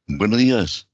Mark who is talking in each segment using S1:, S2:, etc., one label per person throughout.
S1: Buenos días.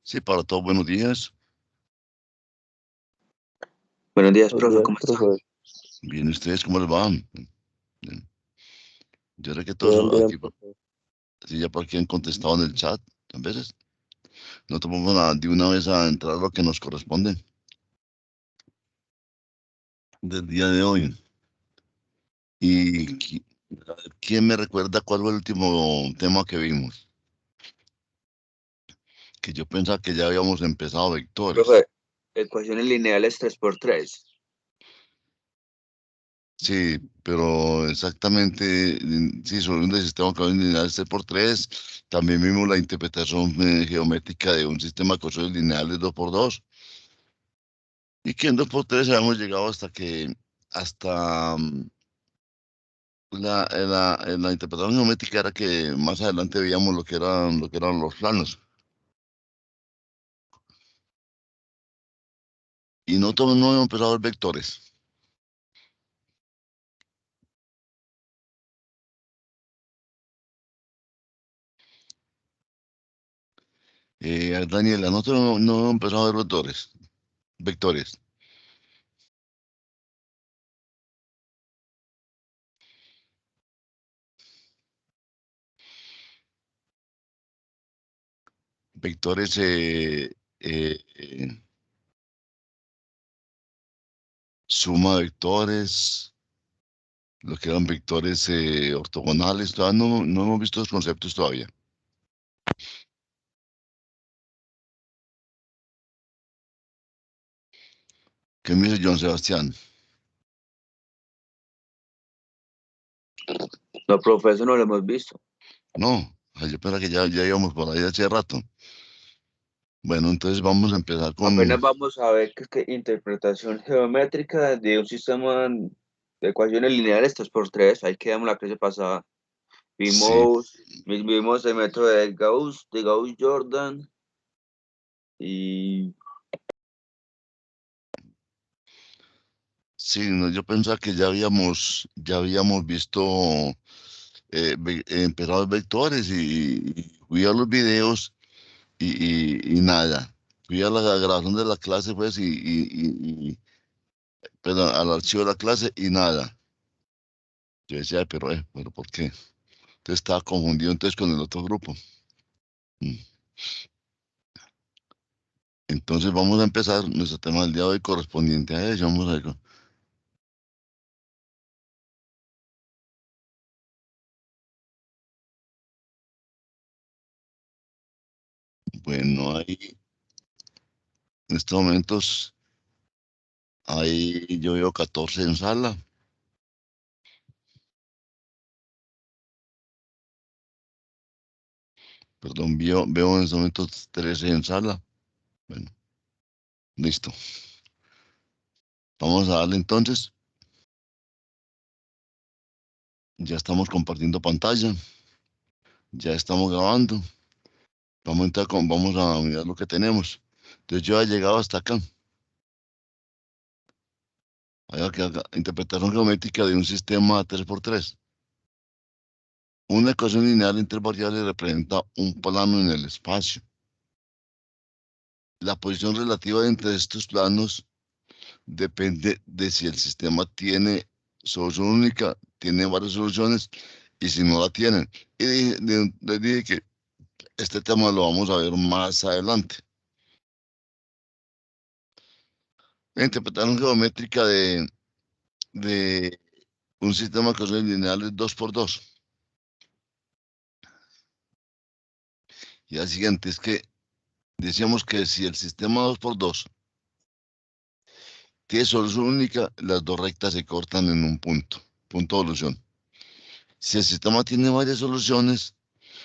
S1: Sí, para todos, buenos días.
S2: Buenos días,
S3: Buenos
S2: profe,
S3: días,
S2: ¿cómo está?
S3: profe.
S1: Bien, ¿ustedes cómo les va? Bien. Yo creo que
S3: Bien,
S1: todos
S3: bien,
S1: aquí,
S3: profe.
S1: sí, ya por aquí han contestado en el chat, a veces. No tomamos de una vez a entrar a lo que nos corresponde del día de hoy. ¿Y quién me recuerda cuál fue el último tema que vimos? Que yo pensaba que ya habíamos empezado vectores.
S2: Profe, ecuaciones lineales 3 por 3.
S1: Sí, pero exactamente, sí, sobre un sistema lineal 3 por 3. También vimos la interpretación geométrica de un sistema de ecuaciones lineales 2 por 2. Y que en 2 por 3 habíamos llegado hasta la interpretación geométrica era que más adelante veíamos lo que eran los planos. Y no habíamos empezado a ver vectores. Daniela, nosotros no hemos empezado a ver vectores. Vectores. Vectores, suma de vectores, lo que eran vectores ortogonales. Todavía no hemos visto los conceptos todavía. ¿Qué me dice John Sebastián?
S2: No, profe, eso no lo hemos visto.
S1: No, yo pensaba que ya íbamos por ahí hace rato. Bueno, entonces vamos a empezar con...
S2: Apenas vamos a ver qué es que interpretación geométrica de un sistema de ecuaciones lineales 3 por 3. Ahí quedamos la clase pasada.
S1: Sí,
S2: Vimos el método de Gauss-Jordan y
S1: sí, no, yo pensaba que ya habíamos visto, empezado vectores y fui a los videos y nada. Fui a la grabación de la clase, pues, perdón, al archivo de la clase y nada. Yo decía, "Ay, pero ¿por qué?". Entonces estaba confundido entonces con el otro grupo. Mm. Entonces vamos a empezar nuestro tema del día de hoy correspondiente a ello. Vamos a ver. Bueno, ahí en estos momentos, ahí yo veo 14 en sala. Perdón, veo en estos momentos 13 en sala. Bueno, listo. Vamos a darle entonces. Ya estamos compartiendo pantalla. Ya estamos grabando. Vamos a mirar lo que tenemos. Entonces yo he llegado hasta acá. Interpretación geométrica de un sistema 3 por 3. Una ecuación lineal entre variables representa un plano en el espacio. La posición relativa entre estos planos depende de si el sistema tiene solución única, tiene varias soluciones y si no la tienen. Y les dije que este tema lo vamos a ver más adelante. La interpretación geométrica de un sistema de ecuaciones lineales 2 por 2. Y la siguiente es que decíamos que si el sistema 2 por 2 tiene solución única, las dos rectas se cortan en un punto, punto de solución. Si el sistema tiene varias soluciones,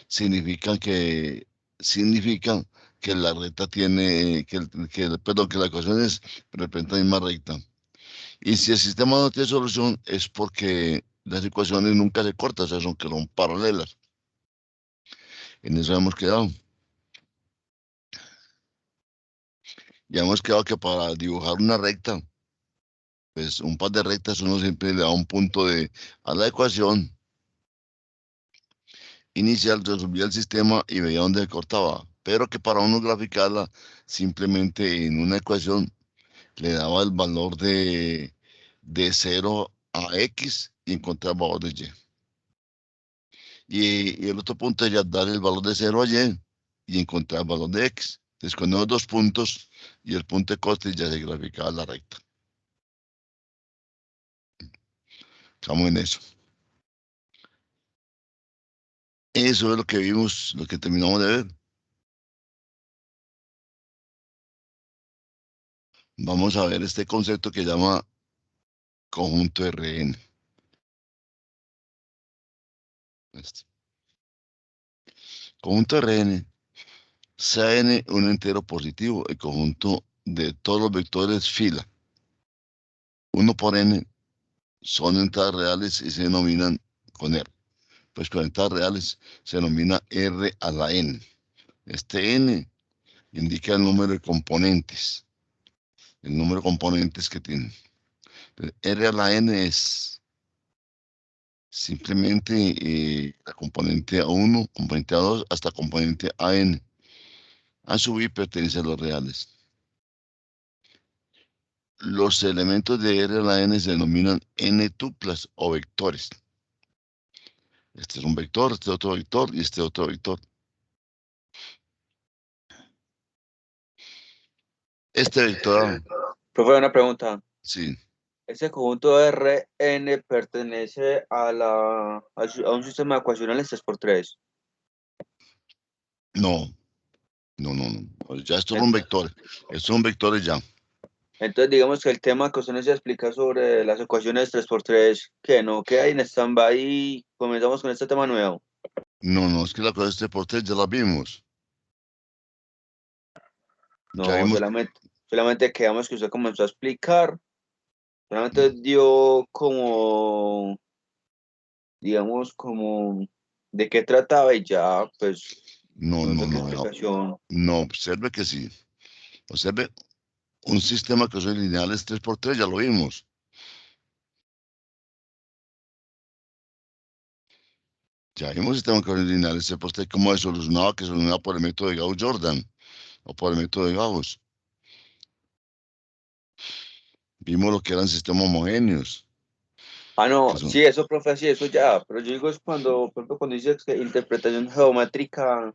S1: significa que, significa que la recta tiene, perdón, que la ecuación representa la misma recta. Y si el sistema no tiene solución, es porque las ecuaciones nunca se cortan, o sea, son que son paralelas. En eso hemos quedado. Ya hemos quedado que para dibujar una recta, pues un par de rectas uno siempre le da un punto a la ecuación inicial, resolvía el sistema y veía dónde se cortaba. Pero que para uno graficarla, simplemente en una ecuación le daba el valor de 0 a X y encontraba el valor de Y. Y el otro punto es ya dar el valor de 0 a y encontrar el valor de X. Entonces, con los dos puntos y el punto de corte ya se graficaba la recta. Estamos en eso. Eso es lo que vimos, lo que terminamos de ver. Vamos a ver este concepto que llama conjunto Rn. Este. Conjunto Rn, sea n un entero positivo, el conjunto de todos los vectores fila. 1 por n son entradas reales y se denominan con R. Pues con entradas reales se denomina R a la n. Este n indica el número de componentes, el número de componentes que tienen. Entonces, R a la n es simplemente la componente A1, componente A2, hasta componente AN. A sub i pertenece a los reales. Los elementos de R a la n se denominan n-tuplas o vectores. Este es un vector, este es otro vector y este otro vector. Este vector,
S2: Profe, una pregunta.
S1: sí,
S2: ¿Ese conjunto Rn pertenece a un sistema ecuacional 3x3?
S1: no, no. Ya esto es un
S2: Ent-
S1: vector. Estos son vectores ya.
S2: Entonces, digamos que el tema que usted nos explica sobre las ecuaciones 3x3, que no queda ahí en stand-by y comenzamos con este tema nuevo.
S1: No, es que la cosa de este por tres ya la vimos. Ya
S2: No,
S1: vimos,
S2: solamente quedamos que usted comenzó a explicar, solamente dio como, digamos, como de qué trataba y ya, pues,
S1: no,
S2: no
S1: no,
S2: sé qué
S1: no, no,
S2: explicación.
S1: no, observe que sí. Observe, un sistema que son lineales tres por tres ya lo vimos. Ya vimos un sistema que son lineales tres por tres, cómo se solucionaba, que se solucionaba por el método de Gauss-Jordan o por el método de Gauss. Vimos lo que eran sistemas homogéneos,
S2: Ah,
S1: que
S2: no,
S1: son,
S2: sí, eso, profe, sí, eso ya, pero yo digo es cuando, por ejemplo, cuando dice que interpretación geométrica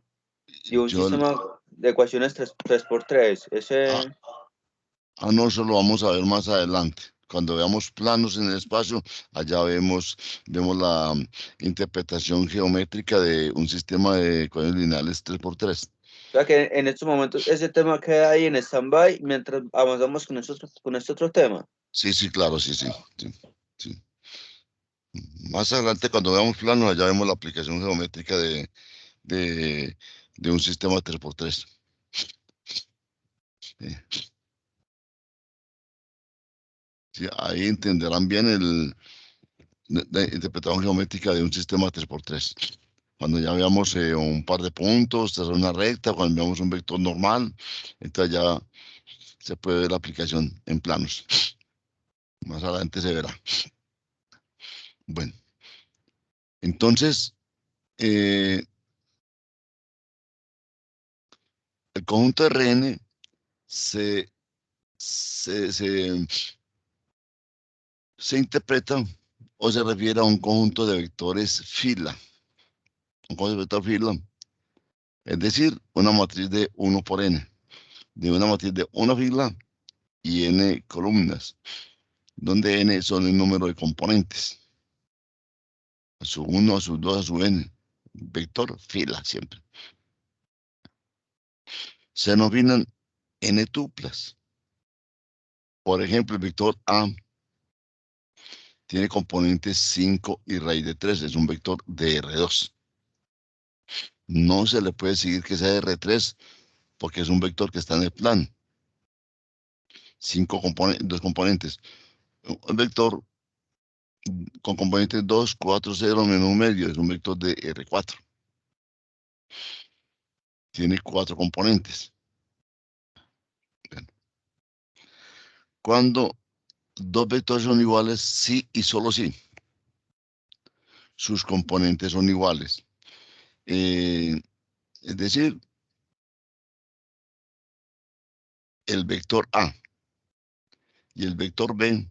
S2: de un
S1: yo,
S2: sistema de ecuaciones 3x3,
S1: ah,
S2: ese,
S1: no, eso lo vamos a ver más adelante. Cuando veamos planos en el espacio, allá vemos la interpretación geométrica de un sistema de ecuaciones lineales tres por tres.
S2: o sea que en estos momentos ese tema queda ahí en stand-by mientras avanzamos con este otro tema.
S1: Sí, sí, claro, sí. Más adelante, cuando veamos planos, allá vemos la aplicación geométrica de, de un sistema tres por tres. Sí, sí, ahí entenderán bien la interpretación geométrica de un sistema tres por tres. Cuando ya veamos un par de puntos, tras una recta, cuando veamos un vector normal, entonces ya se puede ver la aplicación en planos. Más adelante se verá. Bueno, entonces, eh, el conjunto Rn se, se, se, se interpreta o se refiere a un conjunto de vectores fila. Un conjunto de vector fila, es decir, una matriz de 1 por n, de una matriz de una fila y n columnas, donde n son el número de componentes, a su 1, a su 2, a su n, vector fila siempre. Se denominan n tuplas. Por ejemplo, el vector A tiene componentes 5 y raíz de 3, es un vector de R2. No se le puede decir que sea de R3 porque es un vector que está en el plano. 2 componentes. Un vector con componentes 2, 4, 0, menos un medio, es un vector de R4. Tiene 4 componentes. Bueno, cuando dos vectores son iguales, sí y solo sí, sus componentes son iguales. Es decir, el vector A y el vector B.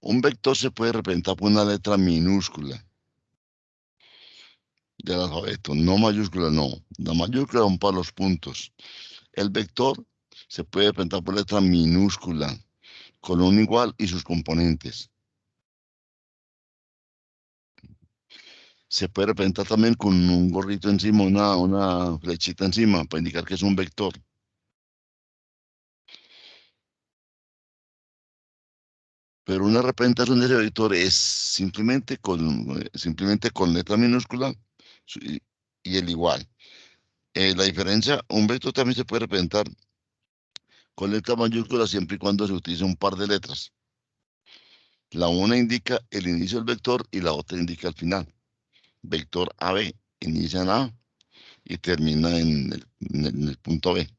S1: Un vector se puede representar por una letra minúscula del alfabeto, no mayúscula, no. La mayúscula son para los puntos. El vector se puede representar por letra minúscula, con un igual y sus componentes. Se puede representar también con un gorrito encima, una flechita encima, para indicar que es un vector. Pero una representación de ese vector es simplemente con letra minúscula y el igual. La diferencia, un vector también se puede representar con letra mayúscula siempre y cuando se utilice un par de letras. La una indica el inicio del vector y la otra indica el final. Vector AB inicia en A y termina en el punto B.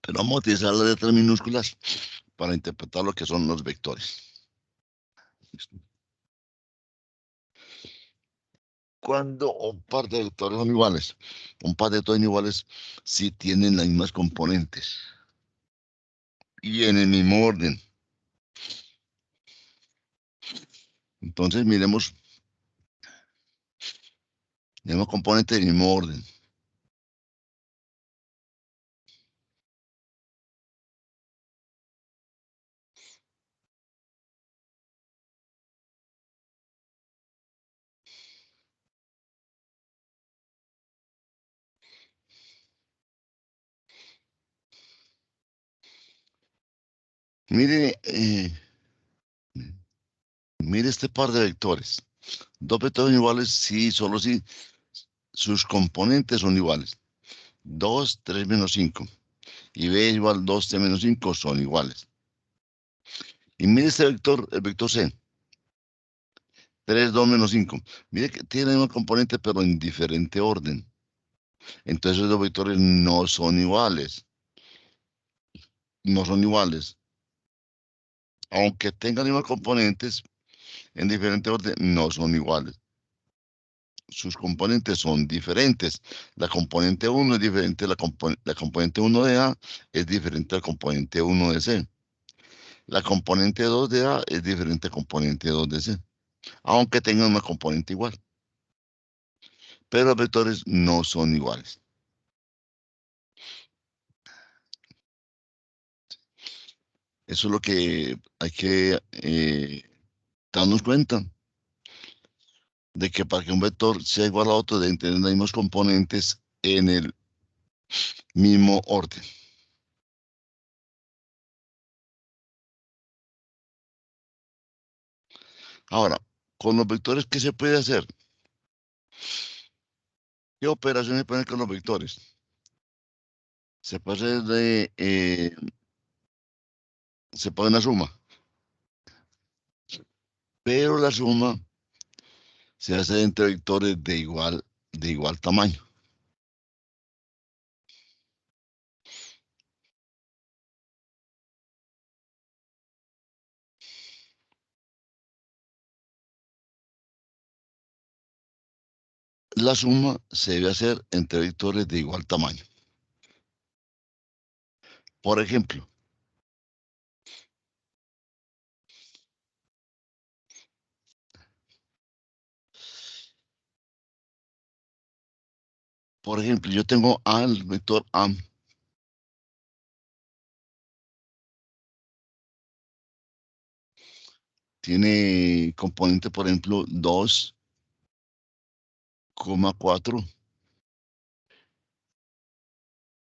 S1: Pero vamos a utilizar las letras minúsculas para interpretar lo que son los vectores. Cuando un par de vectores son iguales, un par de vectores son iguales si tienen las mismas componentes y en el mismo orden. Entonces miremos el mismo componente del mismo orden. Mire, mire este par de vectores. Dos vectores son iguales, sí, solo si sus componentes son iguales. 2, 3 menos 5. Y B igual 2, T menos 5 son iguales. Y mire este vector, el vector C. 3, 2 menos 5. Mire que tiene un componente, pero en diferente orden. Entonces los vectores no son iguales. No son iguales. Aunque tengan mismos componentes, en diferente orden, no son iguales. Sus componentes son diferentes. La componente 1 es diferente, la componente 1 de A es diferente al componente 1 de C. La componente 2 de A es diferente al componente 2 de C, aunque tengan una componente igual. Pero los vectores no son iguales. Eso es lo que hay que darnos cuenta, de que para que un vector sea igual a otro deben tener los mismos componentes en el mismo orden. Ahora, con los vectores, ¿qué se puede hacer? ¿Qué operaciones se pueden hacer con los vectores? Se puede hacer se puede una suma, pero la suma se hace entre vectores de igual tamaño. La suma se debe hacer entre vectores de igual tamaño. Por ejemplo, yo tengo A, el vector A, tiene componente, por ejemplo, 2,4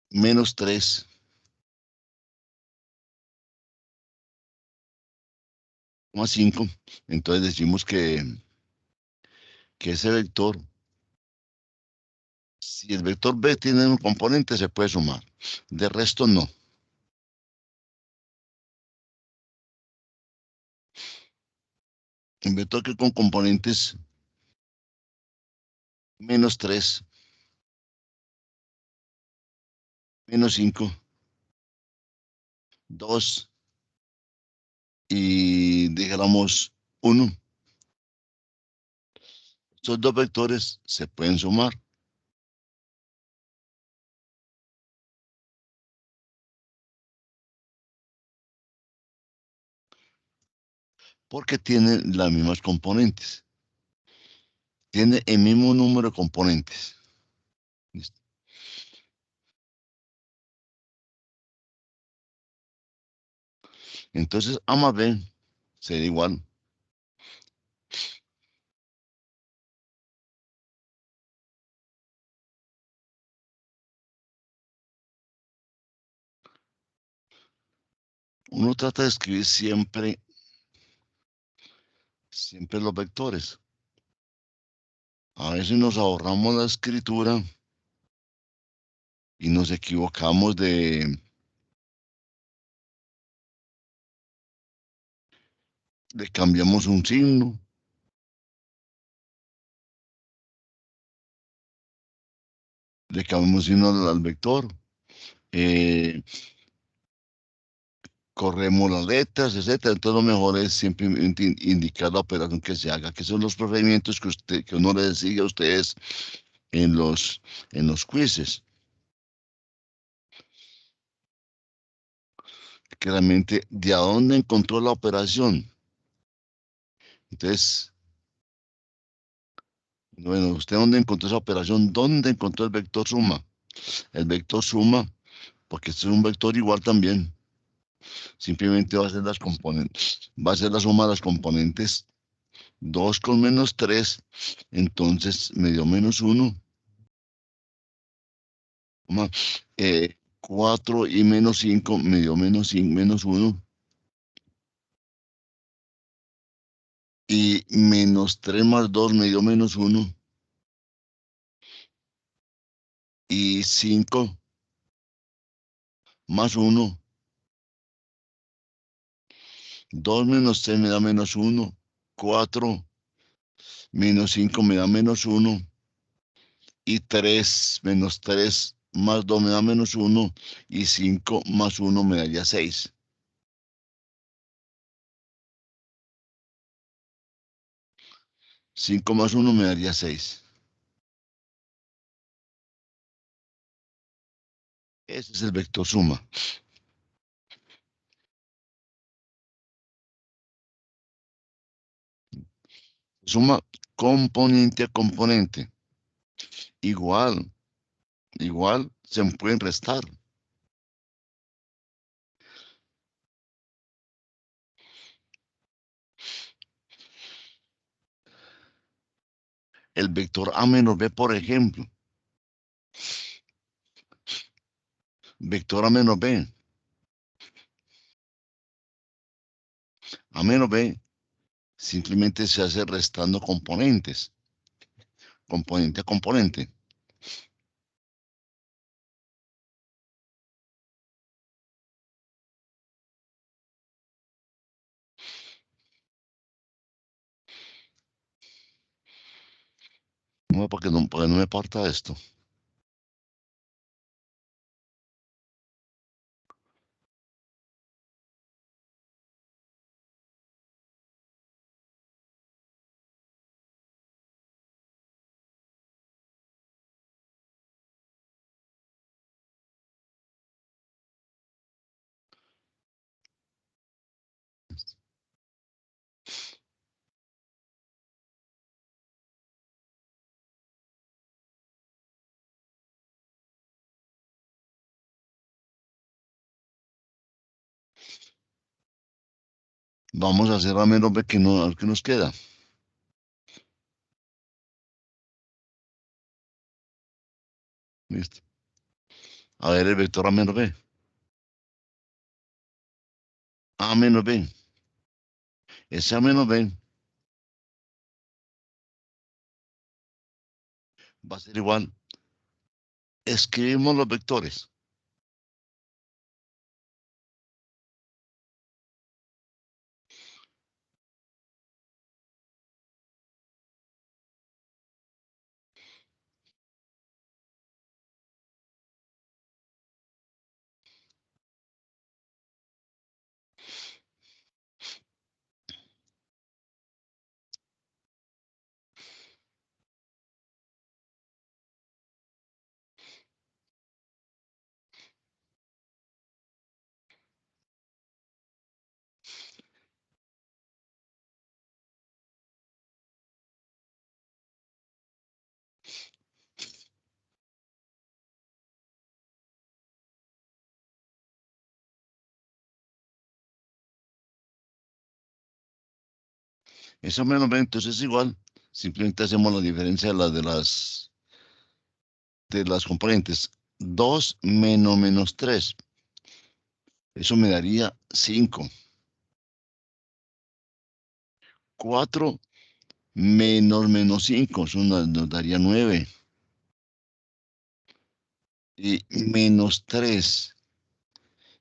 S1: menos 3,5. Entonces decimos que ese vector, si el vector B tiene un componente, se puede sumar. De resto, no. Un vector que con componentes menos 3, menos 5, 2 y dijéramos 1. Estos dos vectores se pueden sumar porque tienen las mismas componentes. Tiene el mismo número de componentes. ¿Listo? Entonces, A más B será igual. Uno trata de escribir siempre los vectores. A veces nos ahorramos la escritura y nos equivocamos le cambiamos un signo, le cambiamos signo al vector, eh, corremos las letras, etcétera. Entonces lo mejor es simplemente indicar la operación que se haga, que son los procedimientos que uno les sigue a ustedes en los quizzes. Claramente, ¿de a dónde encontró la operación? Entonces, bueno, ¿usted dónde encontró esa operación? ¿Dónde encontró el vector suma? El vector suma, porque este es un vector igual también. Simplemente va a ser las componentes, va a ser la suma de las componentes 2 con menos 3, entonces me dio menos 1, 4 y menos 5 me dio menos 1, y menos 3 más 2 me dio menos 1, y 5 más 1, 2 menos 3 me da menos 1, 4 menos 5 me da menos 1, y 3 menos 3 más 2 me da menos 1, y 5 más 1 me daría 6. 5 más 1 me daría 6. Ese es el vector suma. Suma componente a componente. Igual se pueden restar. El vector A menos B, por ejemplo. Vector A menos B. A menos B simplemente se hace restando componentes. Componente a componente. No, porque no me parta esto. Vamos a hacer a menos b que no, a ver qué nos queda. Listo. A ver el vector a menos b. A menos b. Ese a menos b va a ser igual. Escribimos los vectores. Ese a menos b entonces es igual. Simplemente hacemos la diferencia de las componentes. 2 menos 3. Eso me daría 5. 4 menos 5. Eso nos daría 9. Y menos 3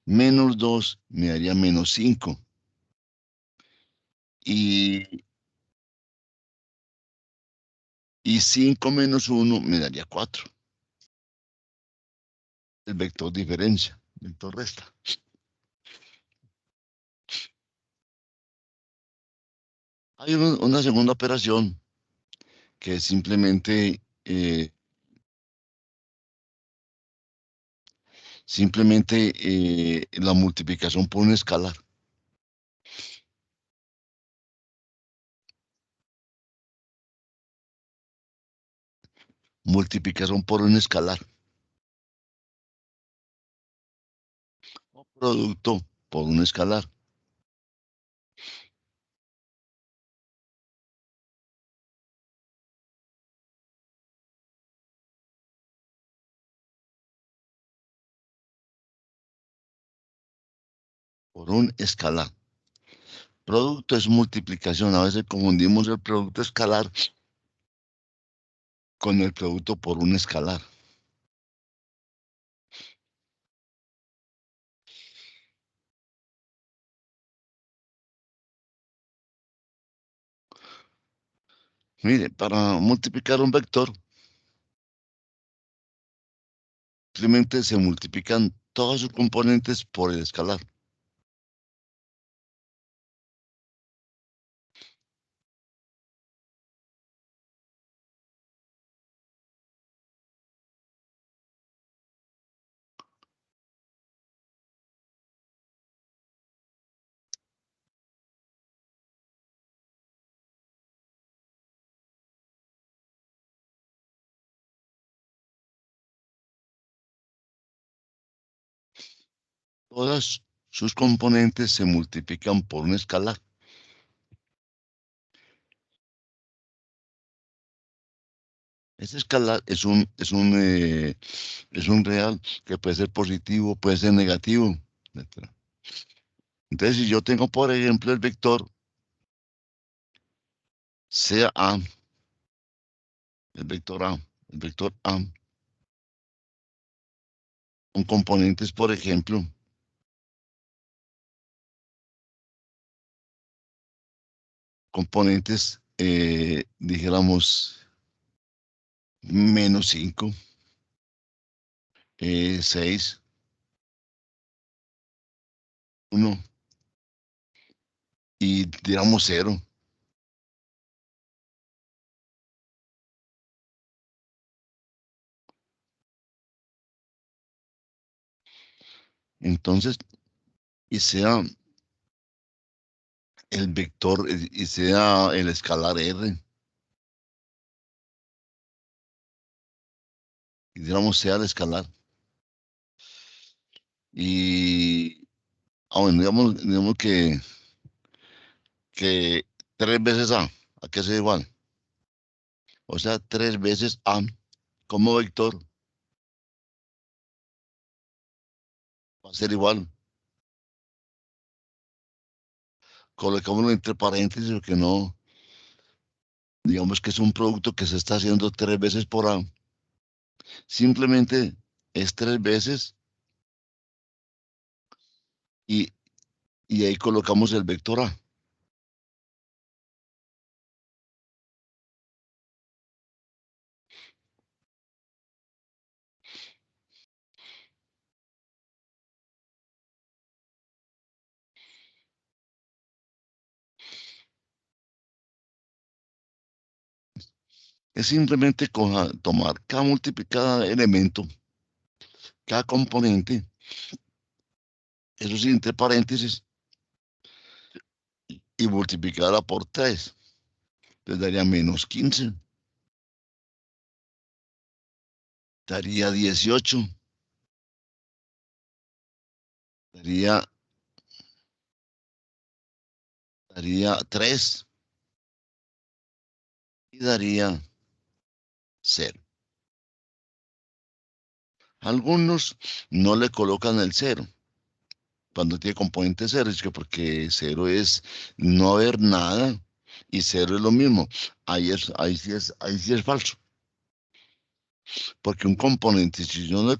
S1: menos 2 me daría menos 5. Y, y 5 menos 1 me daría 4. El vector diferencia, vector resta. Hay una segunda operación que es simplemente la multiplicación por un escalar. Multiplicación por un escalar. O producto por un escalar. Por un escalar. Producto es multiplicación. A veces confundimos el producto escalar con el producto por un escalar. Mire, para multiplicar un vector, simplemente se multiplican todos sus componentes por el escalar. Todas sus componentes se multiplican por un escalar. Ese escalar es un real que puede ser positivo, puede ser negativo, etc. Entonces, si yo tengo, por ejemplo, el vector sea A, el vector A, el vector A, con componentes, por ejemplo, componentes, dijéramos, menos 5, 6, 1 y digamos 0. Entonces, y sea el vector y sea el escalar R, y digamos sea el escalar. Y, bueno, digamos que que 3 veces A que es igual. O sea, 3 veces A como vector va a ser igual. Colocámoslo entre paréntesis porque no, digamos que es un producto que se está haciendo 3 veces por A. Simplemente es 3 veces y, y ahí colocamos el vector A. Es simplemente tomar cada elemento, cada componente, eso sí, entre paréntesis, y multiplicarla por 3. Entonces daría -15. Daría 18. Daría, daría 3 y daría 0. Algunos no le colocan el 0 cuando tiene componente 0, es que porque 0 es no haber nada y 0 es lo mismo. Ahí sí es falso. Porque un componente, si yo no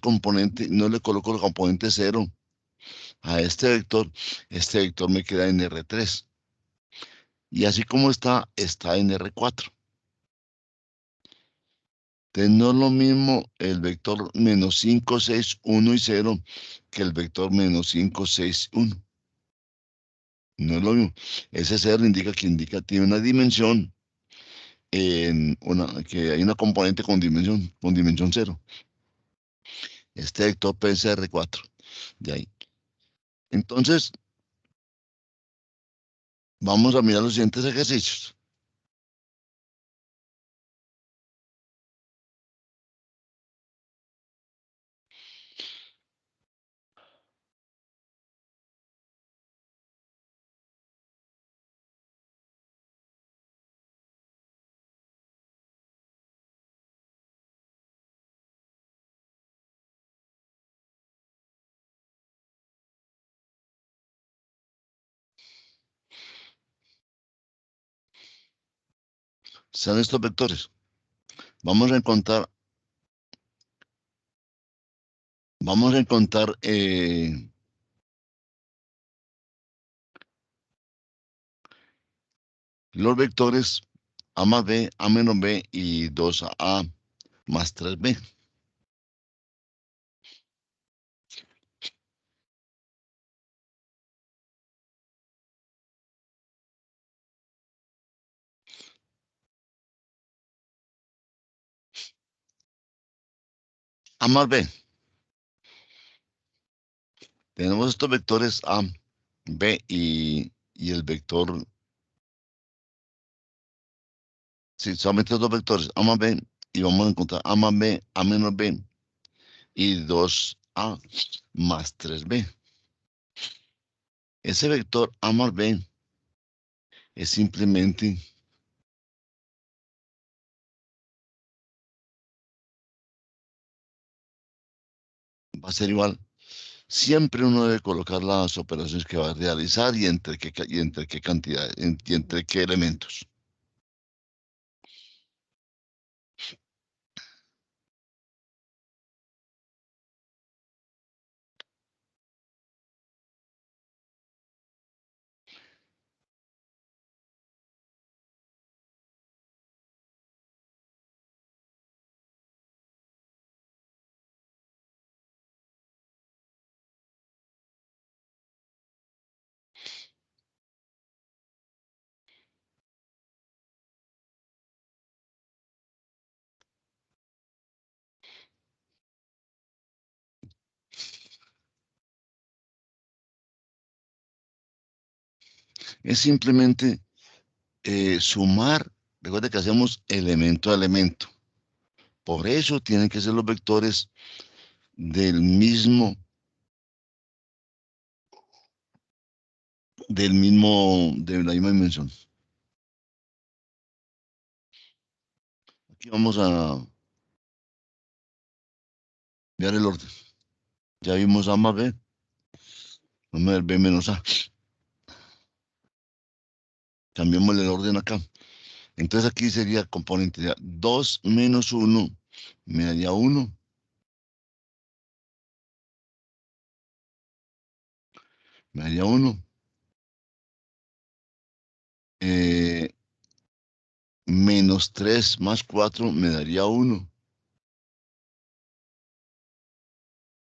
S1: le coloco el componente 0 a este vector me queda en R3. Y así como está en R4. Entonces no es lo mismo el vector -5, 6, 1 y 0 que el vector -5, 6, 1. No es lo mismo. Ese 0 tiene una dimensión, que hay una componente con dimensión 0. Este vector puede ser R4. De ahí. Entonces, vamos a mirar los siguientes ejercicios. Son estos vectores. Vamos a encontrar, los vectores A más B, A menos B y 2A más 3B. A más B. Tenemos estos vectores A, B y el vector, sí, solamente dos vectores, A más B, y vamos a encontrar A más B, A menos B y 2A más 3B. Ese vector A más B es simplemente, va a ser igual. Siempre uno debe colocar las operaciones que va a realizar y entre qué cantidad, y entre qué elementos. Es simplemente sumar. Recuerda que hacemos elemento a elemento. Por eso tienen que ser los vectores del mismo de la misma dimensión. Aquí vamos a ver el orden. Ya vimos A más B. Vamos a ver B menos A. Cambiamos el orden acá. Entonces aquí sería componente. 2 menos 1 me daría 1. Me daría 1. Menos 3 más 4 me daría 1.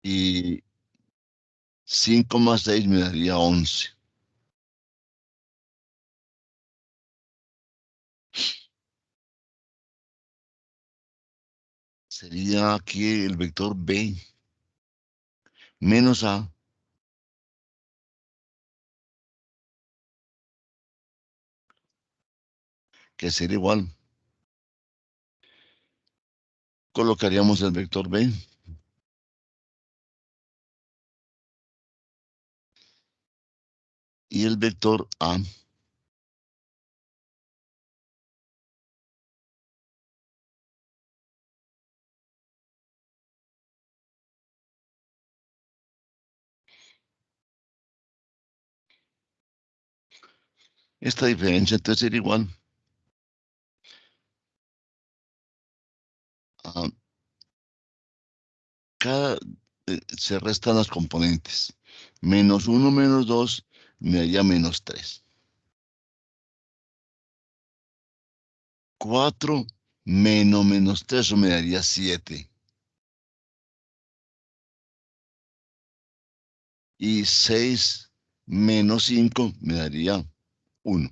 S1: Y 5 más 6 me daría 11. Sería aquí el vector B menos A, que sería igual. Colocaríamos el vector B y el vector A. Esta diferencia entonces sería igual a cada, se restan las componentes. Menos 1 menos 2 me daría menos 3. 4 menos 3 eso me daría 7. Y 6 menos 5 me daría 1.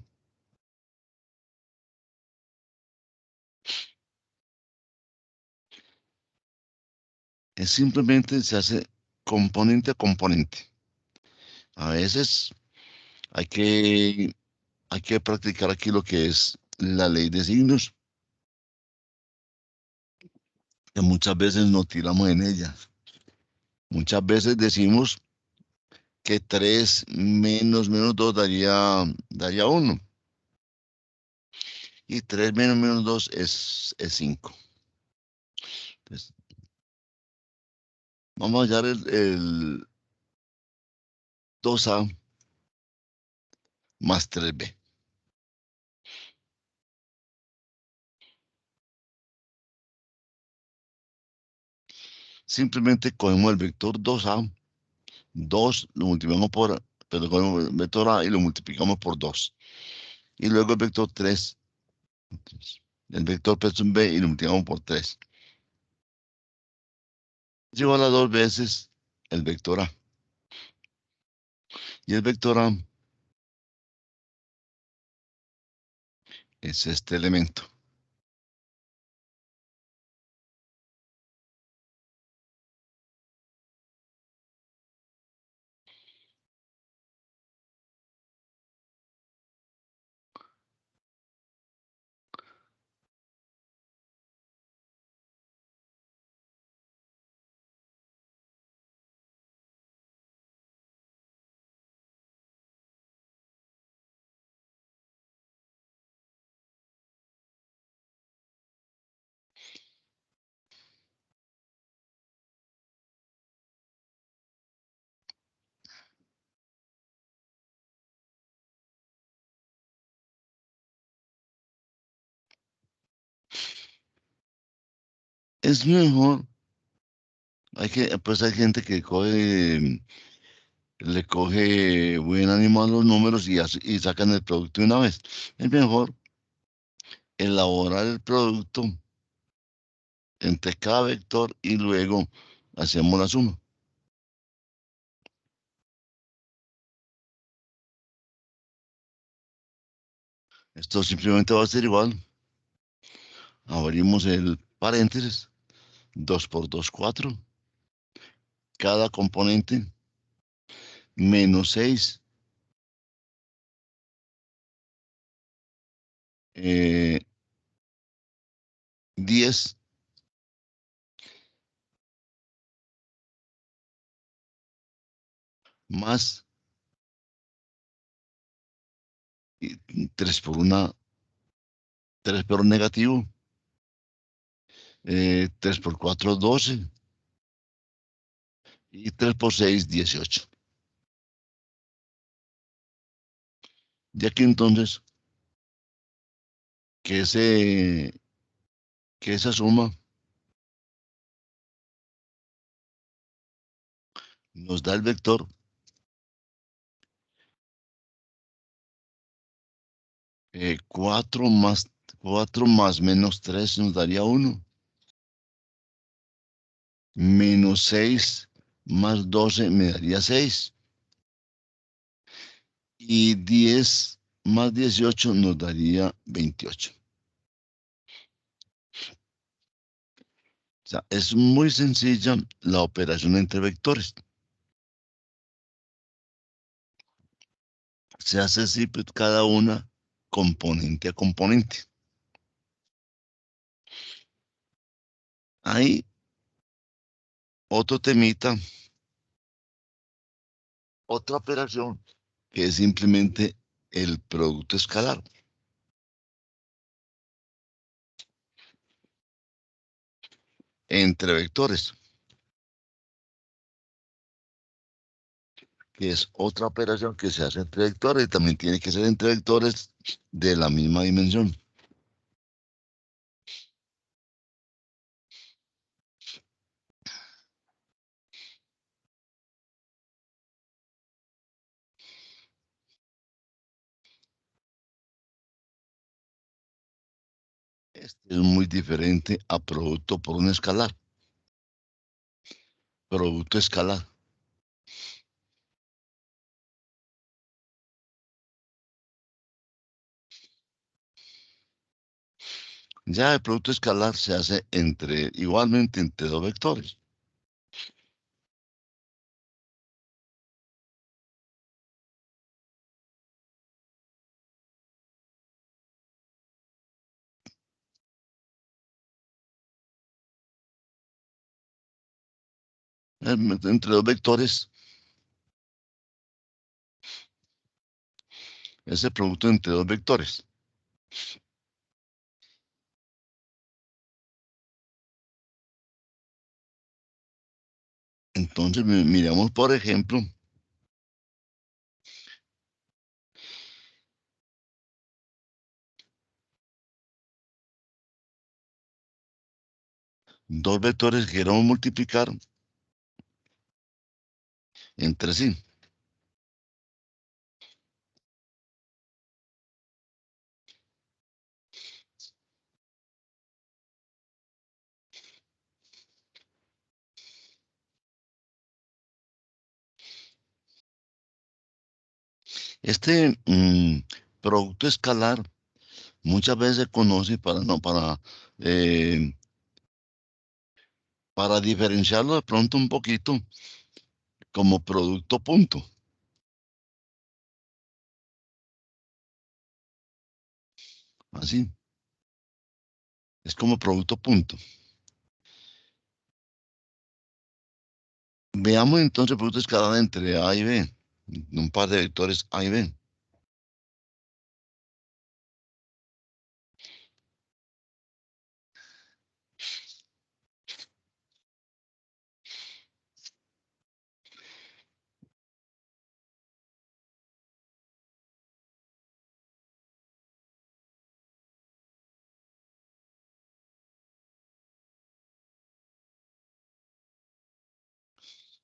S1: Es simplemente se hace componente a componente. A veces hay que, hay que practicar aquí lo que es la ley de signos, que muchas veces nos tiramos en ella. Muchas veces decimos que 3 menos 2 daría 1. Y 3 menos 2 es 5. Entonces, vamos a hallar el 2A más 3B. Simplemente cogemos el vector 2A, 2 lo multiplicamos por, pero cogemos el vector A y lo multiplicamos por 2. Y luego el vector 3, el vector B y lo multiplicamos por 3. Es igual a 2 veces el vector A. Y el vector A es este elemento. Es mejor, pues hay gente que le coge buen ánimo a los números y sacan el producto de una vez. Es mejor elaborar el producto entre cada vector y luego hacemos la suma. Esto simplemente va a ser igual. Abrimos el paréntesis. 2 por 2, 4. Cada componente menos 6. 10 más 3 por 1, 3 por un negativo. 3 por 4, 12. Y 3 por 6, 18. De aquí entonces, que, ese, que esa suma nos da el vector 4 más 4 más menos 3 nos daría 1. Menos 6 más 12 me daría 6. Y 10 más 18 nos daría 28. O sea, es muy sencilla la operación entre vectores. Se hace así pues, cada una componente a componente. Hay otro temita, otra operación, que es simplemente el producto escalar entre vectores, que es otra operación que se hace entre vectores y también tiene que ser entre vectores de la misma dimensión. Este es muy diferente a producto por un escalar. Producto escalar. Ya el producto escalar se hace igualmente entre dos vectores. Entre dos vectores, ese producto entre dos vectores. Entonces, miramos, por ejemplo, dos vectores que queremos multiplicar entre sí. Este producto escalar muchas veces se conoce eh, para diferenciarlo de pronto un poquito como producto punto. Así, es como producto punto. Veamos entonces el producto escalar entre A y B, un par de vectores A y B.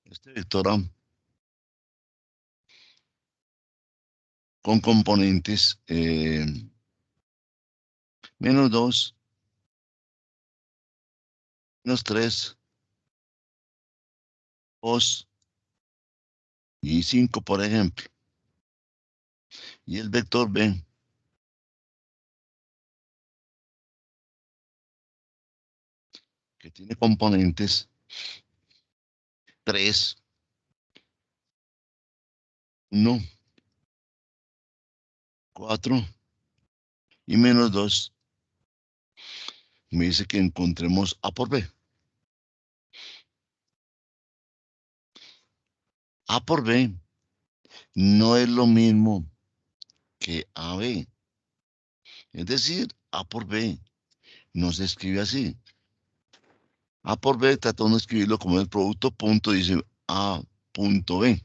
S1: Este vector A con componentes menos 2, menos 3, 2 y 5, por ejemplo. Y el vector B, que tiene componentes 3, 1, 4 y menos 2, me dice que encontremos A por B. A por B no es lo mismo que AB. Es decir, A por B. No se escribe así. A por B trata uno de escribirlo como el producto punto, dice A punto B.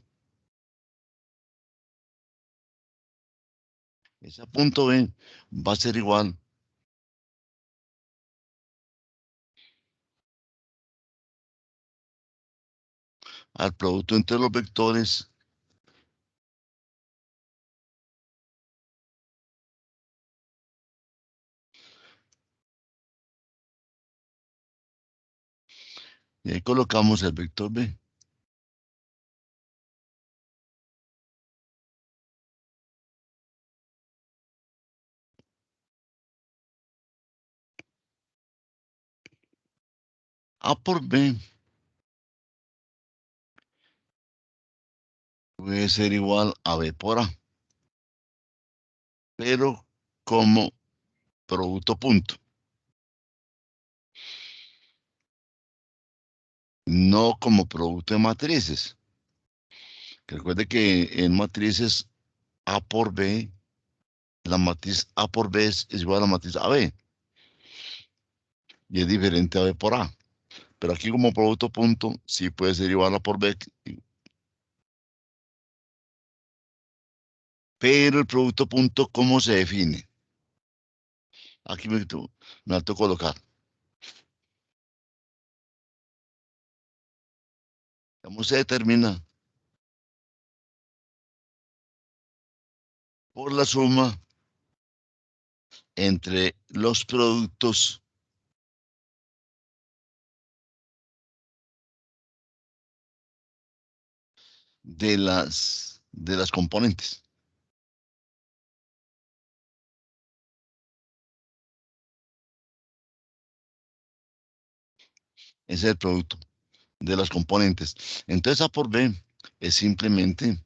S1: Ese punto B va a ser igual al producto entre los vectores y ahí colocamos el vector B. A por B puede ser igual a B por A, pero como producto punto, no como producto de matrices. Recuerde que en matrices A por B, la matriz A por B es igual a la matriz AB y es diferente a B por A. Pero aquí como producto punto, sí puede ser igual a por B, pero el producto punto, ¿cómo se define? Aquí me va a colocar. ¿Cómo se determina? Por la suma entre los productos de las componentes. Ese es el producto de las componentes. Entonces A por B es simplemente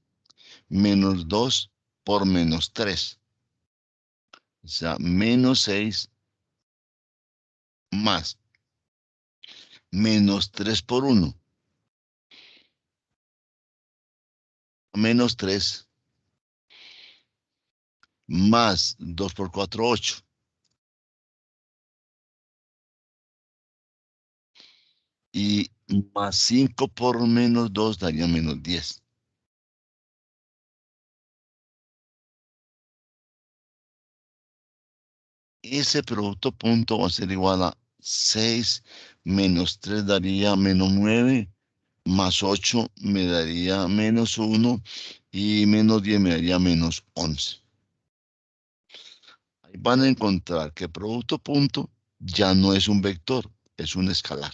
S1: menos 2 por menos 3. O sea, menos 6 más menos 3 por 1, menos 3 más 2 por 4, 8. Y más 5 por menos 2 daría menos 10. Ese producto punto va a ser igual a 6 menos 3 daría menos 9, más 8 me daría menos 1 y menos 10 me daría menos 11. Ahí van a encontrar que producto punto ya no es un vector, es un escalar.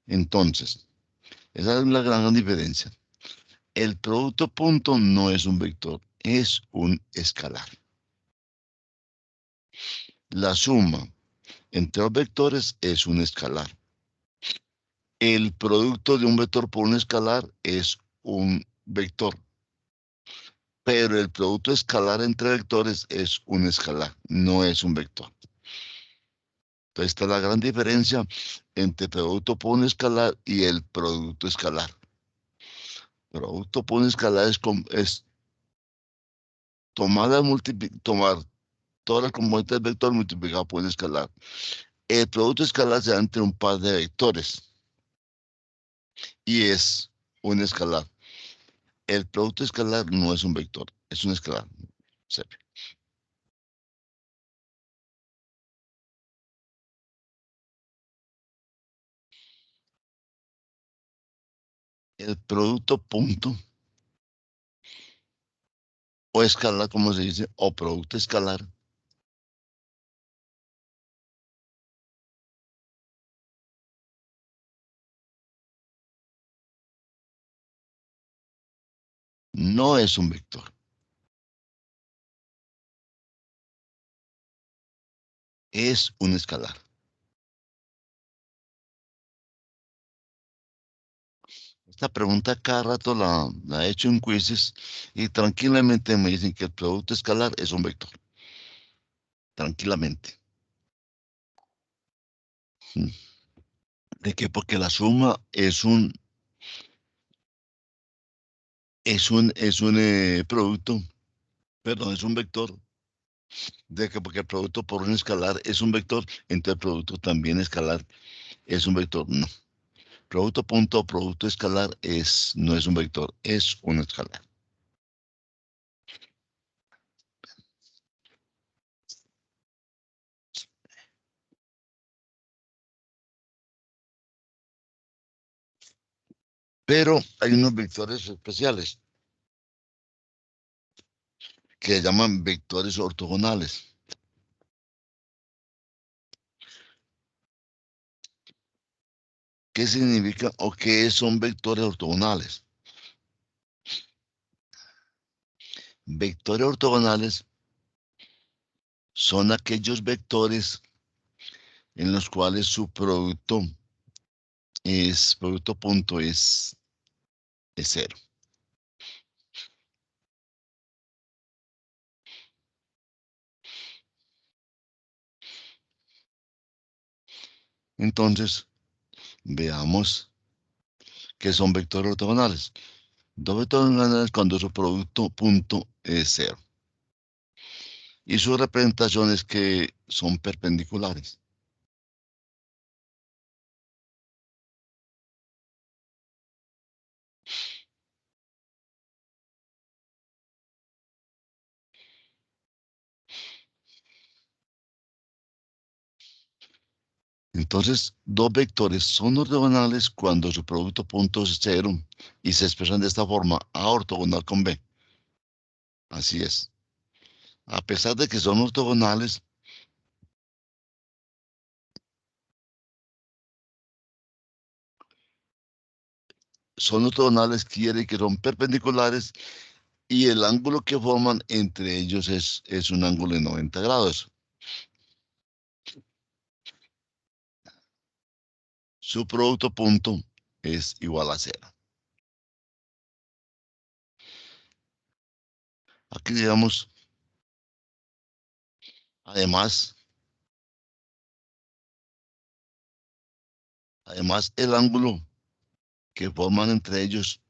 S1: Entonces, esa es la gran diferencia. El producto punto no es un vector, es un escalar. La suma entre los vectores es un escalar. El producto de un vector por un escalar es un vector, pero el producto escalar entre vectores es un escalar, no es un vector. Entonces está la gran diferencia entre producto por un escalar y el producto escalar. Producto por un escalar es tomar todas las componentes del vector multiplicado por un escalar. El producto escalar se da entre un par de vectores y es un escalar. El producto escalar no es un vector, es un escalar. Serio. El producto punto o escalar, como se dice, o producto escalar, no es un vector, es un escalar. Esta pregunta cada rato la he hecho en quizzes y tranquilamente me dicen que el producto escalar es un vector. Tranquilamente. Mm. ¿De qué? Porque la suma es un es un producto, perdón, es un vector, de que porque el producto por un escalar es un vector, entonces el producto también escalar es un vector. No. Producto punto, producto escalar no es un vector, es un escalar. Pero hay unos vectores especiales que se llaman vectores ortogonales. ¿Qué significa o qué son vectores ortogonales? Vectores ortogonales son aquellos vectores en los cuales su producto punto es cero. Entonces, veamos qué son vectores ortogonales. Dos vectores ortogonales cuando su producto punto es cero. Y sus representaciones que son perpendiculares. Entonces, dos vectores son ortogonales cuando su producto punto es cero y se expresan de esta forma: A ortogonal con B. Así es. A pesar de que son ortogonales, quiere que son perpendiculares y el ángulo que forman entre ellos es un ángulo de 90 grados. Su producto punto es igual a cero. Aquí digamos, además, el ángulo que forman entre ellos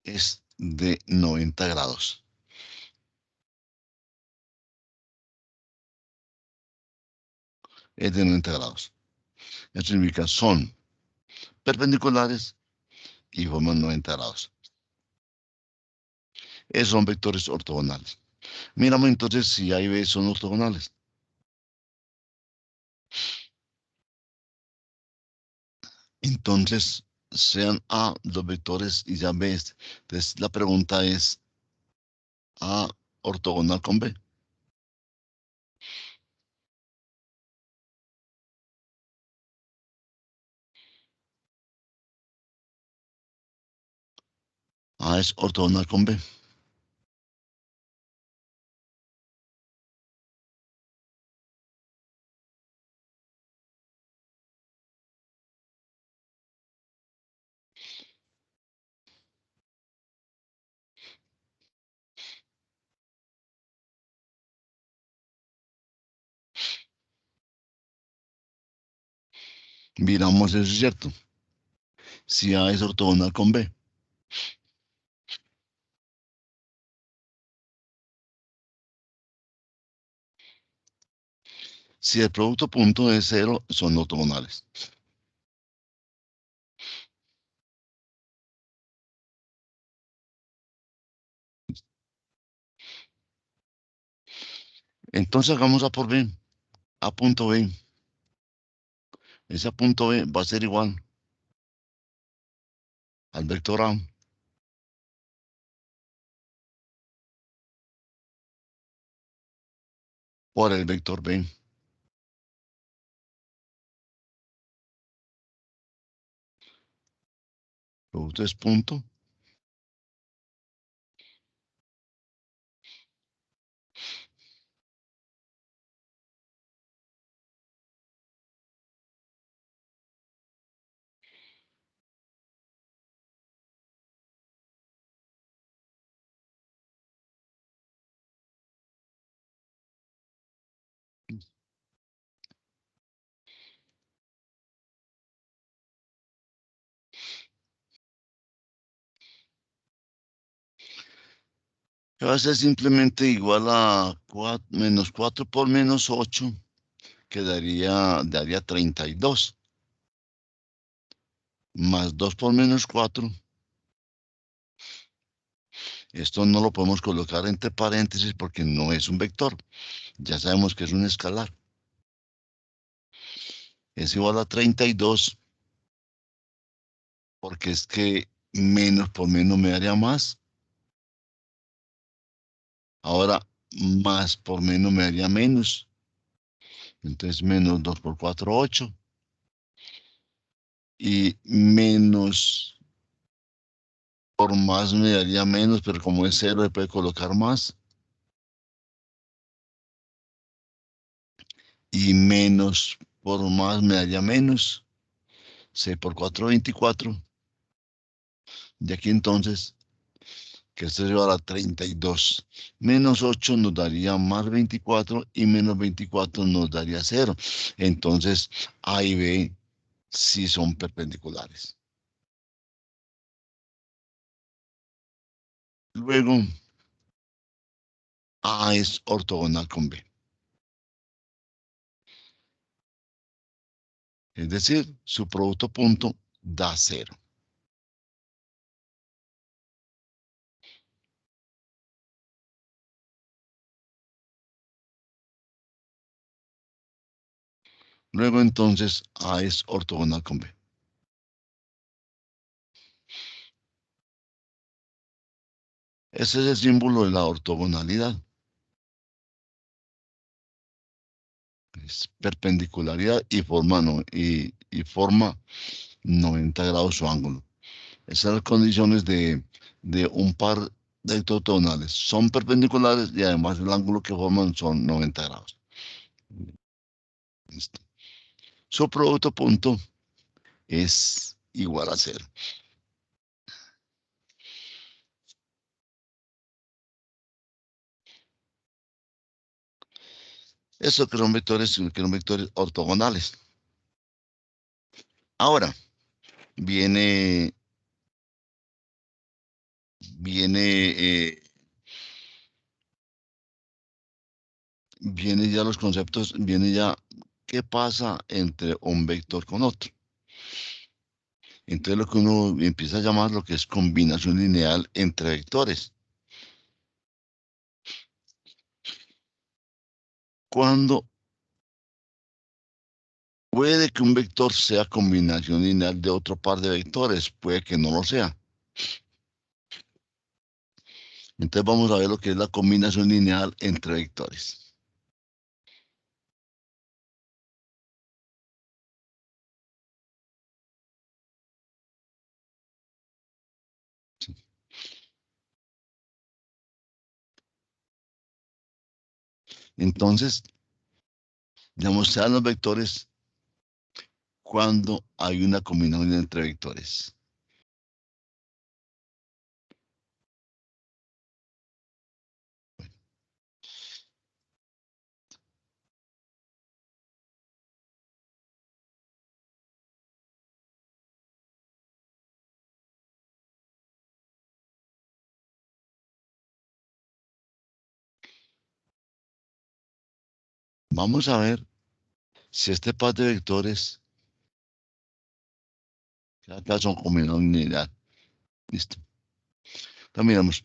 S1: es de 90 grados. Es de 90 grados. Eso significa son perpendiculares y forman 90 grados. Esos son vectores ortogonales. Miramos entonces si A y B son ortogonales. Entonces, sean A los vectores y sean B este. Entonces, la pregunta es: A ortogonal con B. A es ortogonal con B. Miramos eso es cierto. Si A es ortogonal con B. Si el producto punto es cero, son ortogonales. Entonces hagamos A por B. A punto B. Ese punto B va a ser igual al vector A por el vector B. Producto es punto. Va a ser simplemente igual a menos 4 por menos 8, que daría 32. Más 2 por menos 4. Esto no lo podemos colocar entre paréntesis porque no es un vector. Ya sabemos que es un escalar. Es igual a 32 porque es que menos por menos me daría más. Ahora, más por menos me daría menos. Entonces, menos 2 por 4, 8. Y menos por más me daría menos, pero como es cero, le puede colocar más. Y menos por más me daría menos. 6 por 4, 24. De aquí entonces, que esto se va a 32. Menos 8 nos daría más 24 y menos 24 nos daría 0. Entonces, A y B sí son perpendiculares. Luego, A es ortogonal con B. Es decir, su producto punto da 0. Luego entonces A es ortogonal con B. Ese es el símbolo de la ortogonalidad. Es perpendicularidad y forma, y forma 90 grados su ángulo. Esas son las condiciones de un par de ortogonales. Son perpendiculares y además el ángulo que forman son 90 grados. Listo. Su producto punto es igual a 0. Eso que son vectores ortogonales. Ahora, viene, viene, viene ya los conceptos, viene ya qué pasa entre un vector con otro. Entonces lo que uno empieza a llamar lo que es combinación lineal entre vectores. Cuando puede que un vector sea combinación lineal de otro par de vectores, puede que no lo sea. Entonces vamos a ver lo que es la combinación lineal entre vectores. Entonces, digamos, se dan los vectores cuando hay una combinación entre vectores. Vamos a ver si este par de vectores acá son combinación lineal. Listo. Entonces, miramos.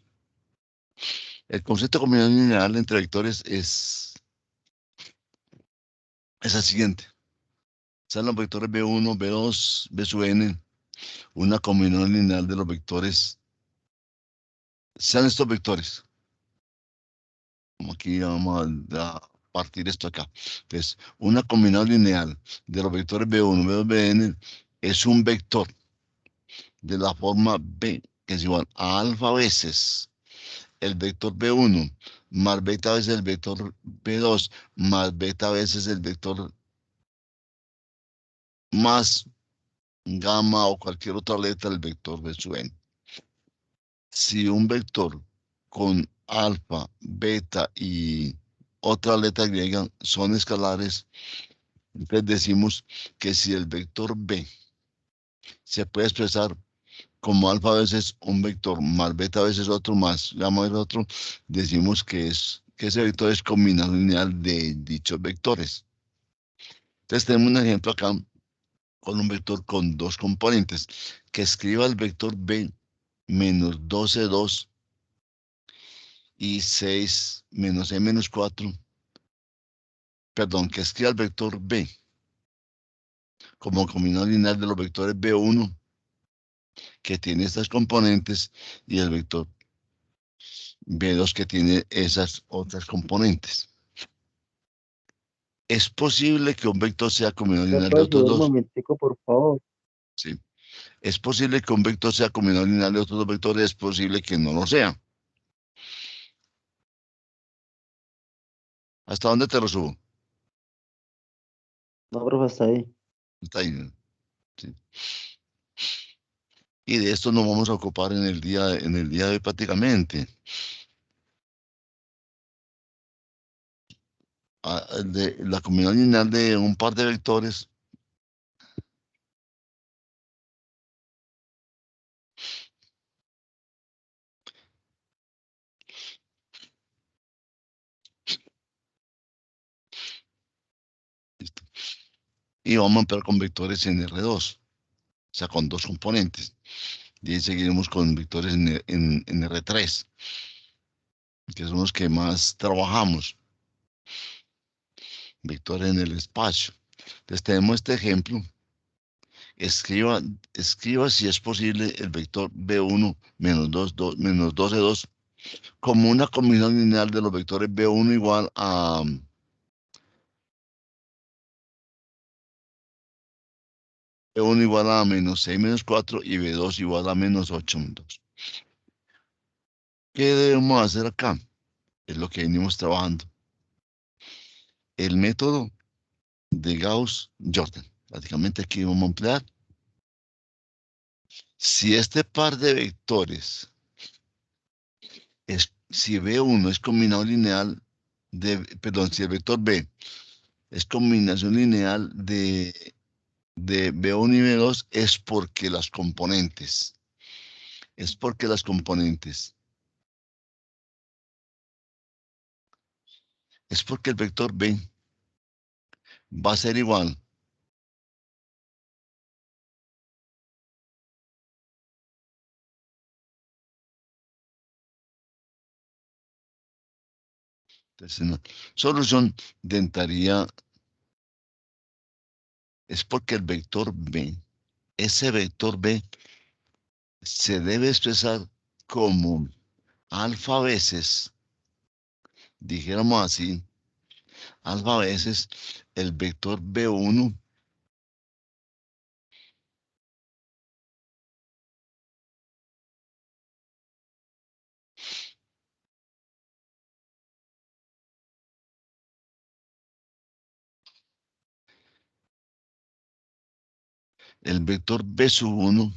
S1: El concepto de combinación lineal entre vectores es el siguiente. Están los vectores B1, B2, B sub n, una combinación lineal de los vectores. Sean estos vectores. Como aquí vamos a partir esto acá. Entonces, una combinación lineal de los vectores B1, B2, Bn es un vector de la forma B, que es igual a alfa veces el vector B1 más beta veces el vector B2 más beta veces el vector más gamma o cualquier otra letra del vector B sub n. Si un vector con alfa, beta y otra letra griega son escalares, entonces decimos que si el vector B se puede expresar como alfa a veces un vector más beta a veces otro más gamma a veces otro, decimos que ese vector es combinación lineal de dichos vectores. Entonces tenemos un ejemplo acá con un vector con dos componentes, que escriba el vector b menos 12 2 y 6 menos e menos 4, perdón, que escriba el vector b como combinación lineal de los vectores b1 que tiene estas componentes y el vector b2 que tiene esas otras componentes. ¿Es posible que un vector sea combinación
S3: ¿Me
S1: lineal de
S3: puedes
S1: otros
S3: ayudar un
S1: dos?
S3: momentico, por favor?
S1: Sí. ¿Es posible que un vector sea combinación lineal de otros dos vectores? Es posible que no lo sea. ¿Hasta dónde te lo subo?
S3: No, profe, hasta ahí.
S1: Está ahí, ¿no? Sí. Y de esto nos vamos a ocupar en el día de hoy prácticamente. De la combinación lineal de un par de vectores. Listo. Y vamos a empezar con vectores en R2, o sea, con dos componentes. Y ahí seguiremos con vectores en R3, que son los que más trabajamos. Vectores en el espacio. Entonces tenemos este ejemplo. Escriba, escriba si es posible el vector B1 menos 2 menos 12 2 como una combinación lineal de los vectores B1 igual a B1 igual a menos 6 menos 4 y B2 igual a menos 8 menos 2. ¿Qué debemos hacer acá? Es lo que venimos trabajando. El método de Gauss-Jordan. Prácticamente aquí vamos a emplear. Si este par de vectores si B1 es combinación lineal perdón, si el vector B es combinación lineal de B1 y B2, es porque las componentes, es porque el vector B va a ser igual. Entonces, en la solución dentaría es porque el vector B, ese vector B se debe expresar como alfa veces, dijéramos así, alfa veces el vector B1, el vector B sub 1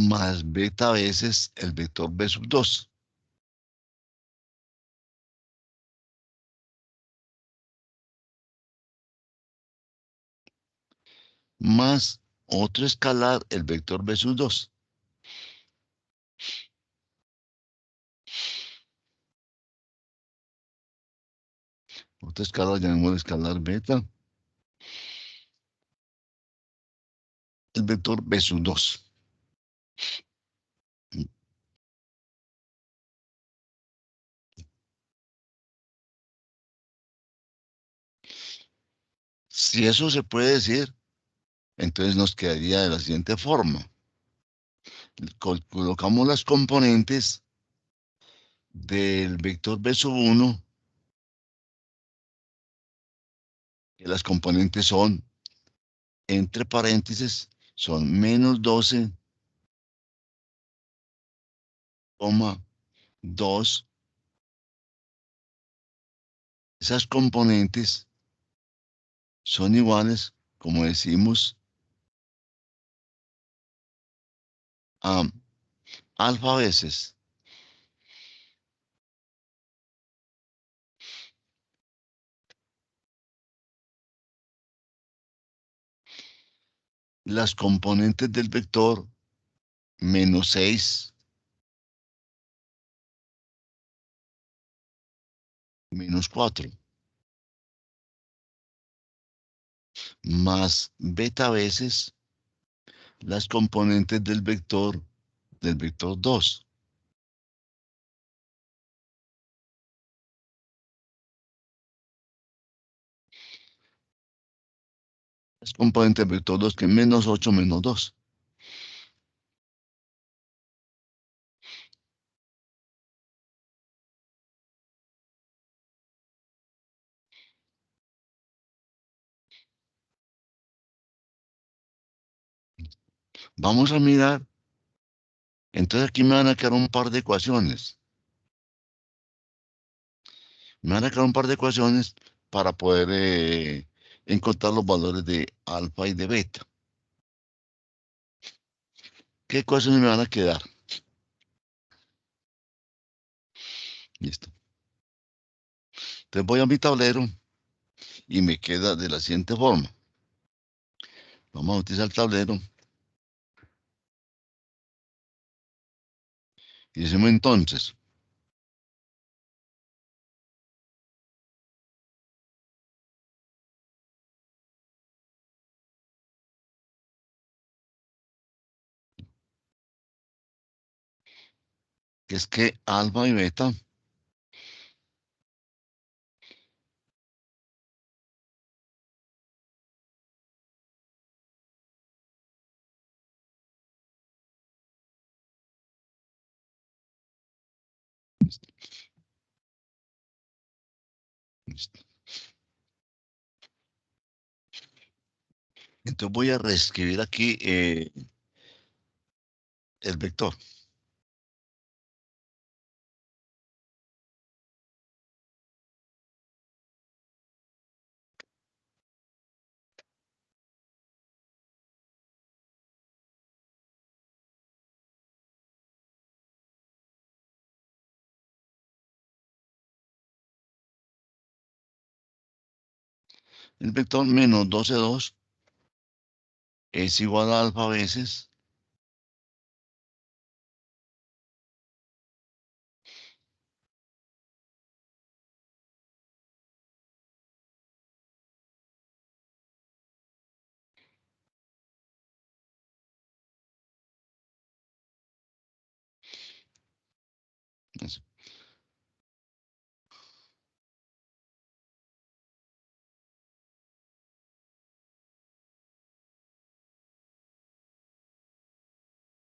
S1: más beta veces el vector B sub 2. Más otro escalar, el vector B sub 2. Otro escalar, llamémoslo escalar beta. El vector B sub 2. Si eso se puede decir, entonces nos quedaría de la siguiente forma. Colocamos las componentes del vector B sub 1, que las componentes son, entre paréntesis, son menos 12,2. Esas componentes son iguales, como decimos, a alfa veces las componentes del vector menos 6 menos 4 más beta veces las componentes del vector 2. Las componentes del vector 2 que es menos 8 menos 2. Vamos a mirar. Entonces aquí me van a quedar un par de ecuaciones. Me van a quedar un par de ecuaciones para poder encontrar los valores de alfa y de beta. ¿Qué ecuaciones me van a quedar? Listo. Entonces voy a mi tablero y me queda de la siguiente forma. Vamos a utilizar el tablero. Y decimos entonces, que es que alfa y beta listo. Entonces voy a reescribir aquí el vector. El vector menos 12, 2 es igual a alfa veces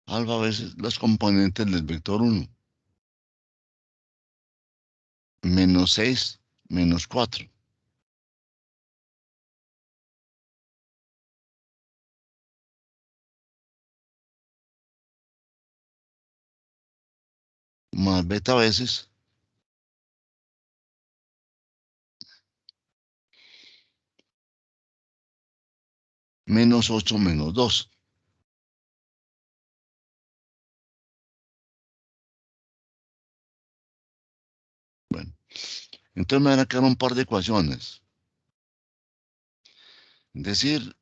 S1: alfa veces las componentes del vector 1. Menos 6 menos 4. Más beta veces menos 8 menos 2. Bueno, entonces me van a quedar un par de ecuaciones. Es decir,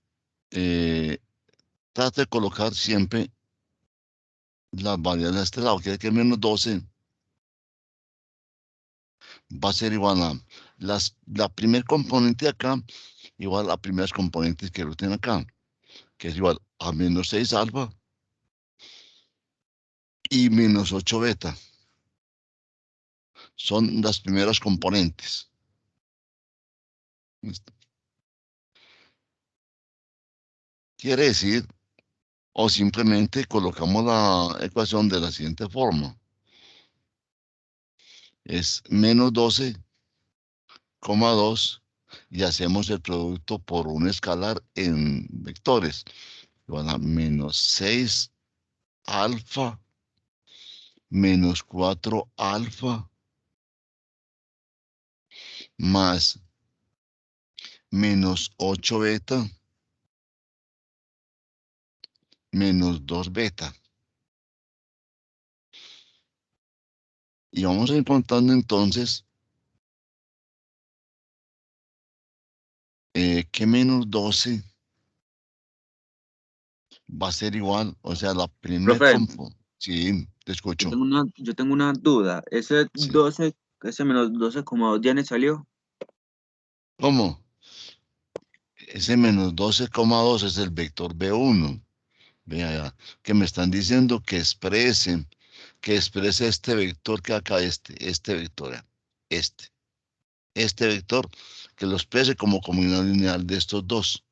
S1: trata de colocar siempre las variables de este lado. Quiere que menos 12 va a ser igual a la primer componente de acá, igual a las primeras componentes que lo tienen acá, que es igual a menos 6 alfa y menos 8 beta. Son las primeras componentes. ¿Listo? Quiere decir, o simplemente colocamos la ecuación de la siguiente forma. Es menos 12,2 y hacemos el producto por un escalar en vectores. Igual a menos 6 alfa menos 4 alfa más menos 8 beta menos 2 beta. Y vamos a ir contando entonces que menos 12 va a ser igual, o sea, la primer
S2: Profe,
S1: compo. Sí, te escucho.
S2: yo tengo una duda.
S1: Sí.
S2: Ese menos 12,2 ya le salió.
S1: ¿Cómo? Ese menos 12,2 es el vector B1. Vea, ya, que me están diciendo que exprese este vector que acá, este vector, este, este vector, que lo exprese como comunidad lineal de estos dos.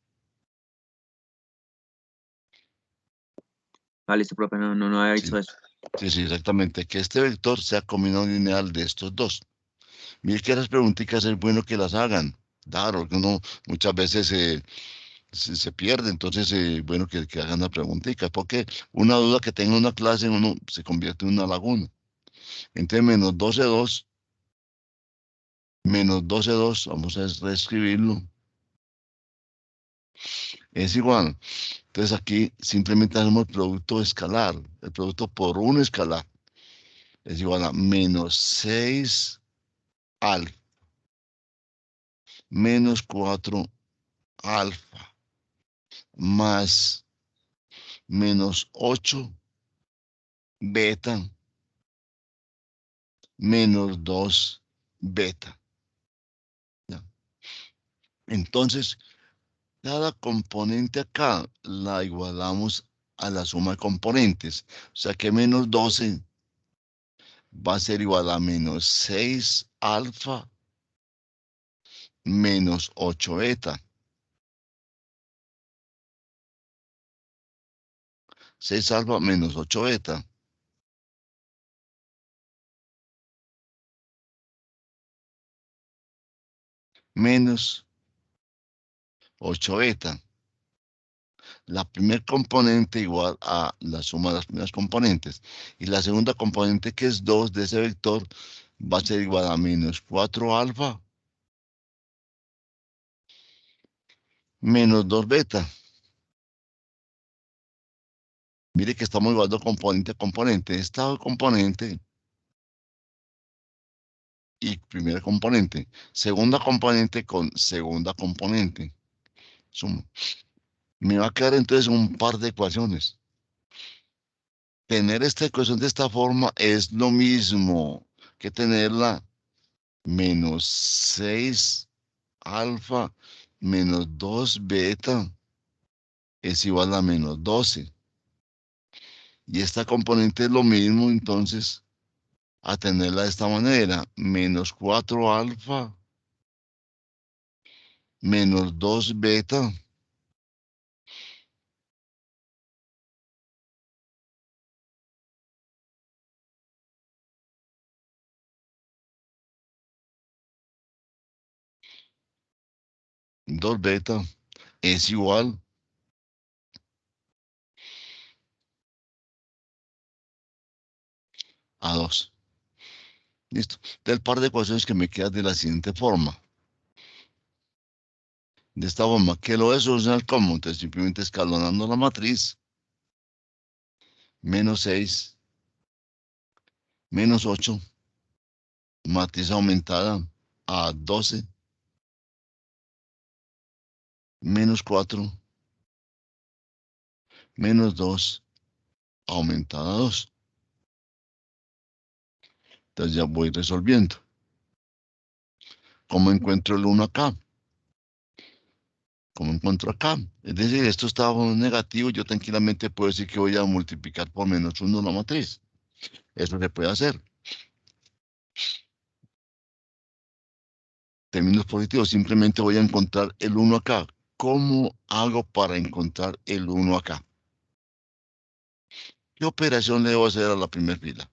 S2: Ah, listo, profe, no había
S1: Sí,
S2: dicho eso.
S1: sí, sí, exactamente, que este vector sea comunidad lineal de estos dos. Mire que las preguntitas es bueno que las hagan. Claro, que uno muchas veces se pierde, entonces bueno que hagan la preguntita, porque una duda que tenga una clase uno se convierte en una laguna. Entonces menos 12,2, vamos a reescribirlo, es igual. Entonces aquí simplemente hacemos el producto escalar, el producto por un escalar, es igual a menos 6 alfa, menos 4 alfa, más menos 8 beta, menos 2 beta. ¿Ya? Entonces, cada componente acá la igualamos a la suma de componentes. O sea que menos 12 va a ser igual a menos 6 alfa menos 8 beta. 6 alfa menos 8 beta. Menos 8 beta. La primer componente igual a la suma de las primeras componentes. Y la segunda componente, que es 2 de ese vector, va a ser igual a menos 4 alfa menos 2 beta. Mire que estamos igualando componente a componente. Esta componente y primera componente. Segunda componente con segunda componente. Suma. Me va a quedar entonces un par de ecuaciones. Tener esta ecuación de esta forma es lo mismo que tenerla menos 6 alfa menos 2 beta es igual a menos 12. Y esta componente es lo mismo entonces a tenerla de esta manera. Menos 4 alfa menos 2 beta. Dos beta es igual a 2. Listo. Del par de ecuaciones que me quedan de la siguiente forma. De esta forma, que lo voy a solucionar como, entonces simplemente escalonando la matriz. Menos 6, menos 8, matriz aumentada a 12, menos 4, menos 2, aumentada a 2. Entonces ya voy resolviendo. ¿Cómo encuentro el 1 acá? ¿Cómo encuentro acá? Es decir, esto está negativo, yo tranquilamente puedo decir que voy a multiplicar por menos 1 la matriz. Eso se puede hacer. Términos positivos, simplemente voy a encontrar el 1 acá. ¿Cómo hago para encontrar el 1 acá? ¿Qué operación le debo hacer a la primera fila?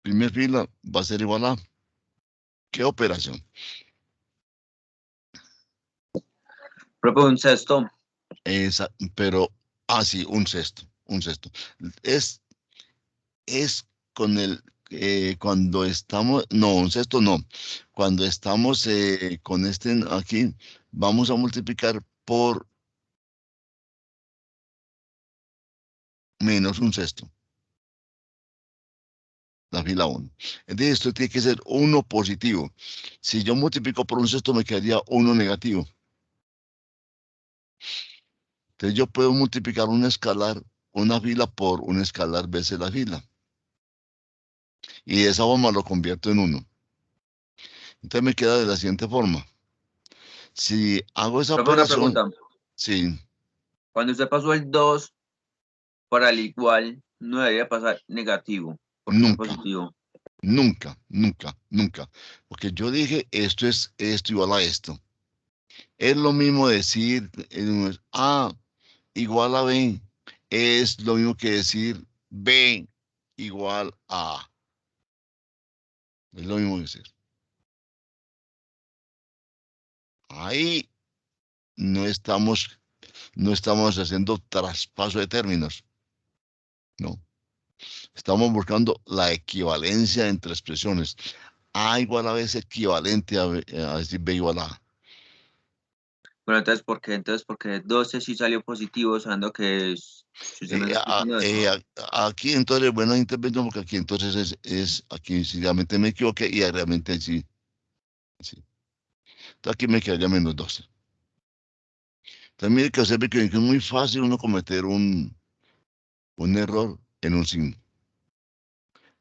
S1: Primera fila va a ser igual a ¿qué operación?
S2: Profe, un sexto.
S1: Pero, sí, un sexto, un sexto. Es, es con cuando estamos, no, un sexto no. Cuando estamos con este aquí, vamos a multiplicar por menos un sexto, la fila 1. Entonces, esto tiene que ser 1 positivo. Si yo multiplico por un sexto, me quedaría 1 negativo. Entonces yo puedo multiplicar un escalar, una fila por un escalar veces la fila. Y de esa forma lo convierto en 1. Entonces me queda de la siguiente forma. Si hago esa
S2: Profe, una
S1: operación,
S2: pregunta.
S1: sí,
S2: Cuando usted pasó el 2 para el igual, no debería pasar negativo, porque es
S1: nunca,
S2: positivo.
S1: nunca, nunca, nunca. Porque yo dije, esto es esto igual a esto. Es lo mismo decir A igual a B. Es lo mismo que decir B igual a A. Es lo mismo que decir. Ahí no estamos haciendo traspaso de términos. No. Estamos buscando la equivalencia entre expresiones. A igual a B es equivalente a decir B igual a A.
S2: Pero entonces, ¿por qué? Entonces, porque 12 sí salió positivo, sabiendo que si usted me está explicando eso.
S1: Aquí entonces, buena intervención, porque aquí entonces aquí si realmente me equivoqué y realmente sí. Sí. Entonces aquí me quedaría -12. Entonces mire que observe que es muy fácil uno cometer un error en un signo.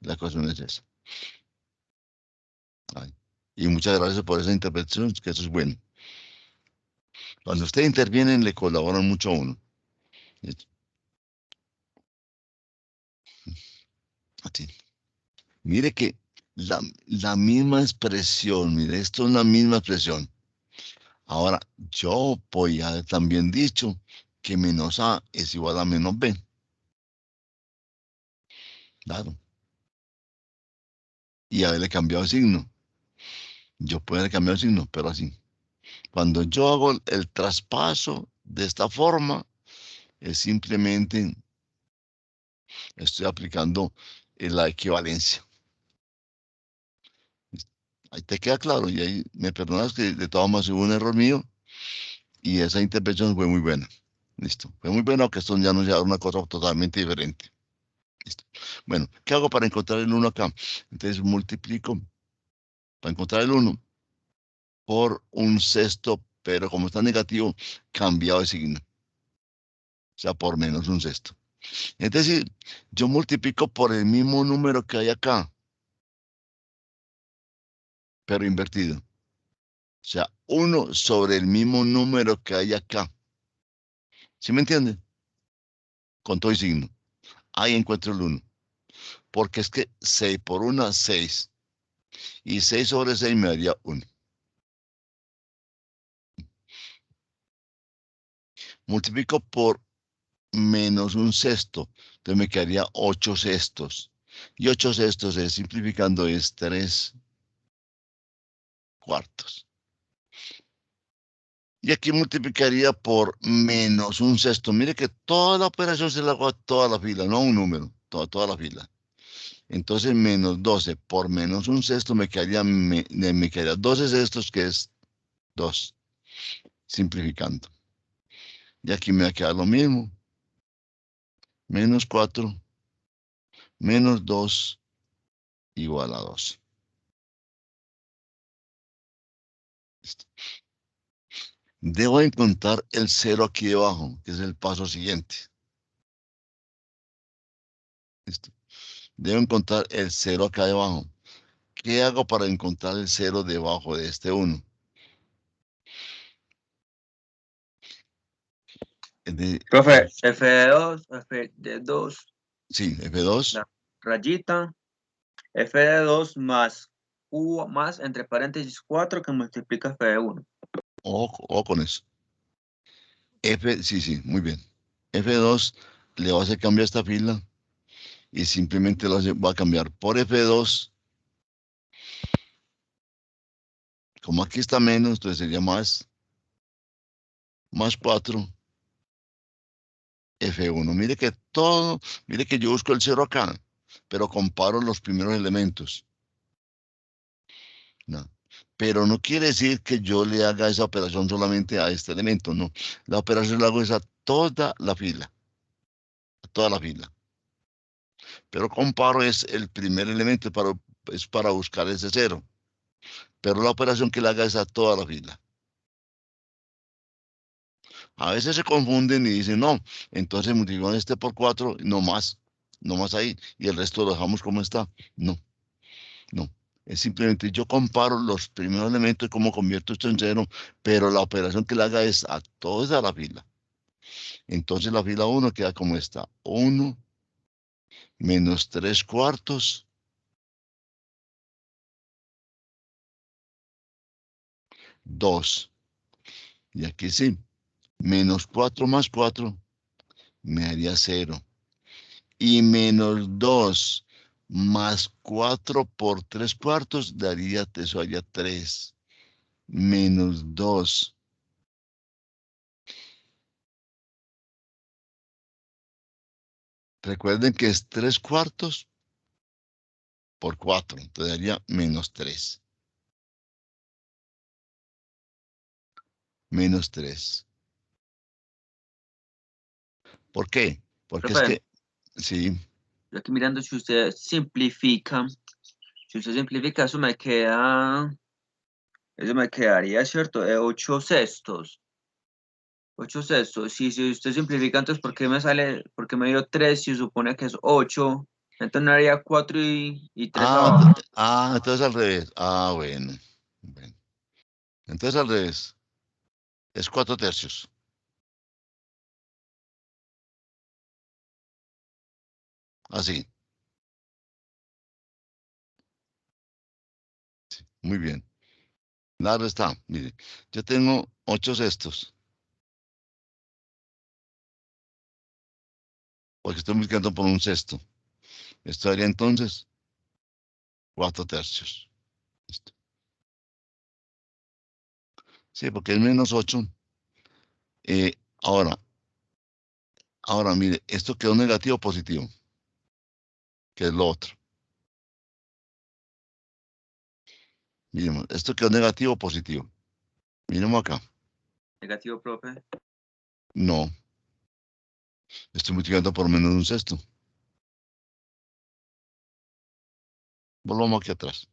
S1: La cosa no es esa. Ay. Y muchas gracias por esa intervención, que eso es bueno. Cuando ustedes intervienen, le colaboran mucho a uno. ¿Listo? Así. Mire que la misma expresión, mire, esto es la misma expresión. Ahora, yo voy a también dicho que -A es igual a -B. Claro. Y haberle cambiado el signo. Yo puedo haber cambiado el signo, pero así. Cuando yo hago el traspaso de esta forma, es simplemente estoy aplicando la equivalencia. Ahí te queda claro, y ahí me perdonas que de todas maneras hubo un error mío y esa intervención fue muy buena. Listo. Fue muy buena, aunque esto ya nos lleva a una cosa totalmente diferente. Listo. Bueno, ¿qué hago para encontrar el 1 acá? Entonces multiplico para encontrar el 1 por un sexto, pero como está negativo, cambiado de signo. O sea, por menos un sexto. Es decir, yo multiplico por el mismo número que hay acá, pero invertido. O sea, 1 sobre el mismo número que hay acá. ¿Sí me entiende? Con todo y signo. Ahí encuentro el 1. Porque es que 6 por 1, 6. Y 6 sobre 6 me daría 1. Multiplico por menos un sexto. Entonces me quedaría 8 sextos. Y 8 sextos, simplificando, es 3 cuartos. Y aquí multiplicaría por menos un sexto. Mire que toda la operación se la hago a toda la fila, no a un número, toda la fila. Entonces, -12 por menos un sexto me quedaría 12 sextos, que es 2, simplificando. Y aquí me va a quedar lo mismo. -4 menos 2 igual a 2. Listo. Debo encontrar el 0 aquí debajo, que es el paso siguiente. ¿Listo? Debo encontrar el 0 acá debajo. ¿Qué hago para encontrar el 0 debajo de este 1?
S2: Profe, F de 2, F de 2,
S1: Sí, F2.
S2: la rayita, F de 2 más U más, entre paréntesis, 4 que multiplica F de 1.
S1: O con eso. Sí, sí, muy bien. F2 le va a hacer cambiar esta fila y simplemente va a cambiar por F2. Como aquí está menos, entonces sería más 4 F1. Mire que yo busco el 0 acá, pero comparo los primeros elementos. No. Pero no quiere decir que yo le haga esa operación solamente a este elemento, no. La operación la hago es a toda la fila, a toda la fila. Pero comparo es el primer elemento, es para buscar ese 0. Pero la operación que le haga es a toda la fila. A veces se confunden y dicen, no, entonces multiplicamos este por 4, no más ahí, y el resto lo dejamos como está. No, no. Es simplemente yo comparo los primeros elementos y cómo convierto esto en cero, pero la operación que le haga es a toda la fila. Entonces la fila 1 queda como está. 1 menos 3 cuartos, 2. Y aquí sí, menos 4 más 4 me haría 0. Y menos 2 más 4 por 3 cuartos daría, eso haría 3. Menos 2. Recuerden que es 3 cuartos por 4. Entonces daría menos 3. Menos 3. ¿Por qué? Porque es
S2: Profe,
S1: que, sí.
S2: yo aquí mirando si usted simplifica, eso me quedaría, ¿cierto? 8 sextos. 8 sextos. Si usted simplifica, entonces, ¿por qué me sale, por qué me dio 3 si supone que es 8? Entonces no haría 4 y 3
S1: Ah,
S2: abajo.
S1: entonces al revés. Ah, bueno. Bueno. Entonces al revés. Es 4 tercios. Así. Muy bien. Claro está. Mire, yo tengo 8 sextos. Porque estoy multiplicando por un sexto. Esto haría entonces 4 tercios. Listo. Sí, porque es menos 8. Eh, ahora, mire, esto quedó negativo o positivo, que es lo otro. Miremos, esto quedó negativo o positivo. Miremos acá.
S2: Negativo, profe.
S1: No, estoy multiplicando por menos un sexto. Volvamos aquí atrás.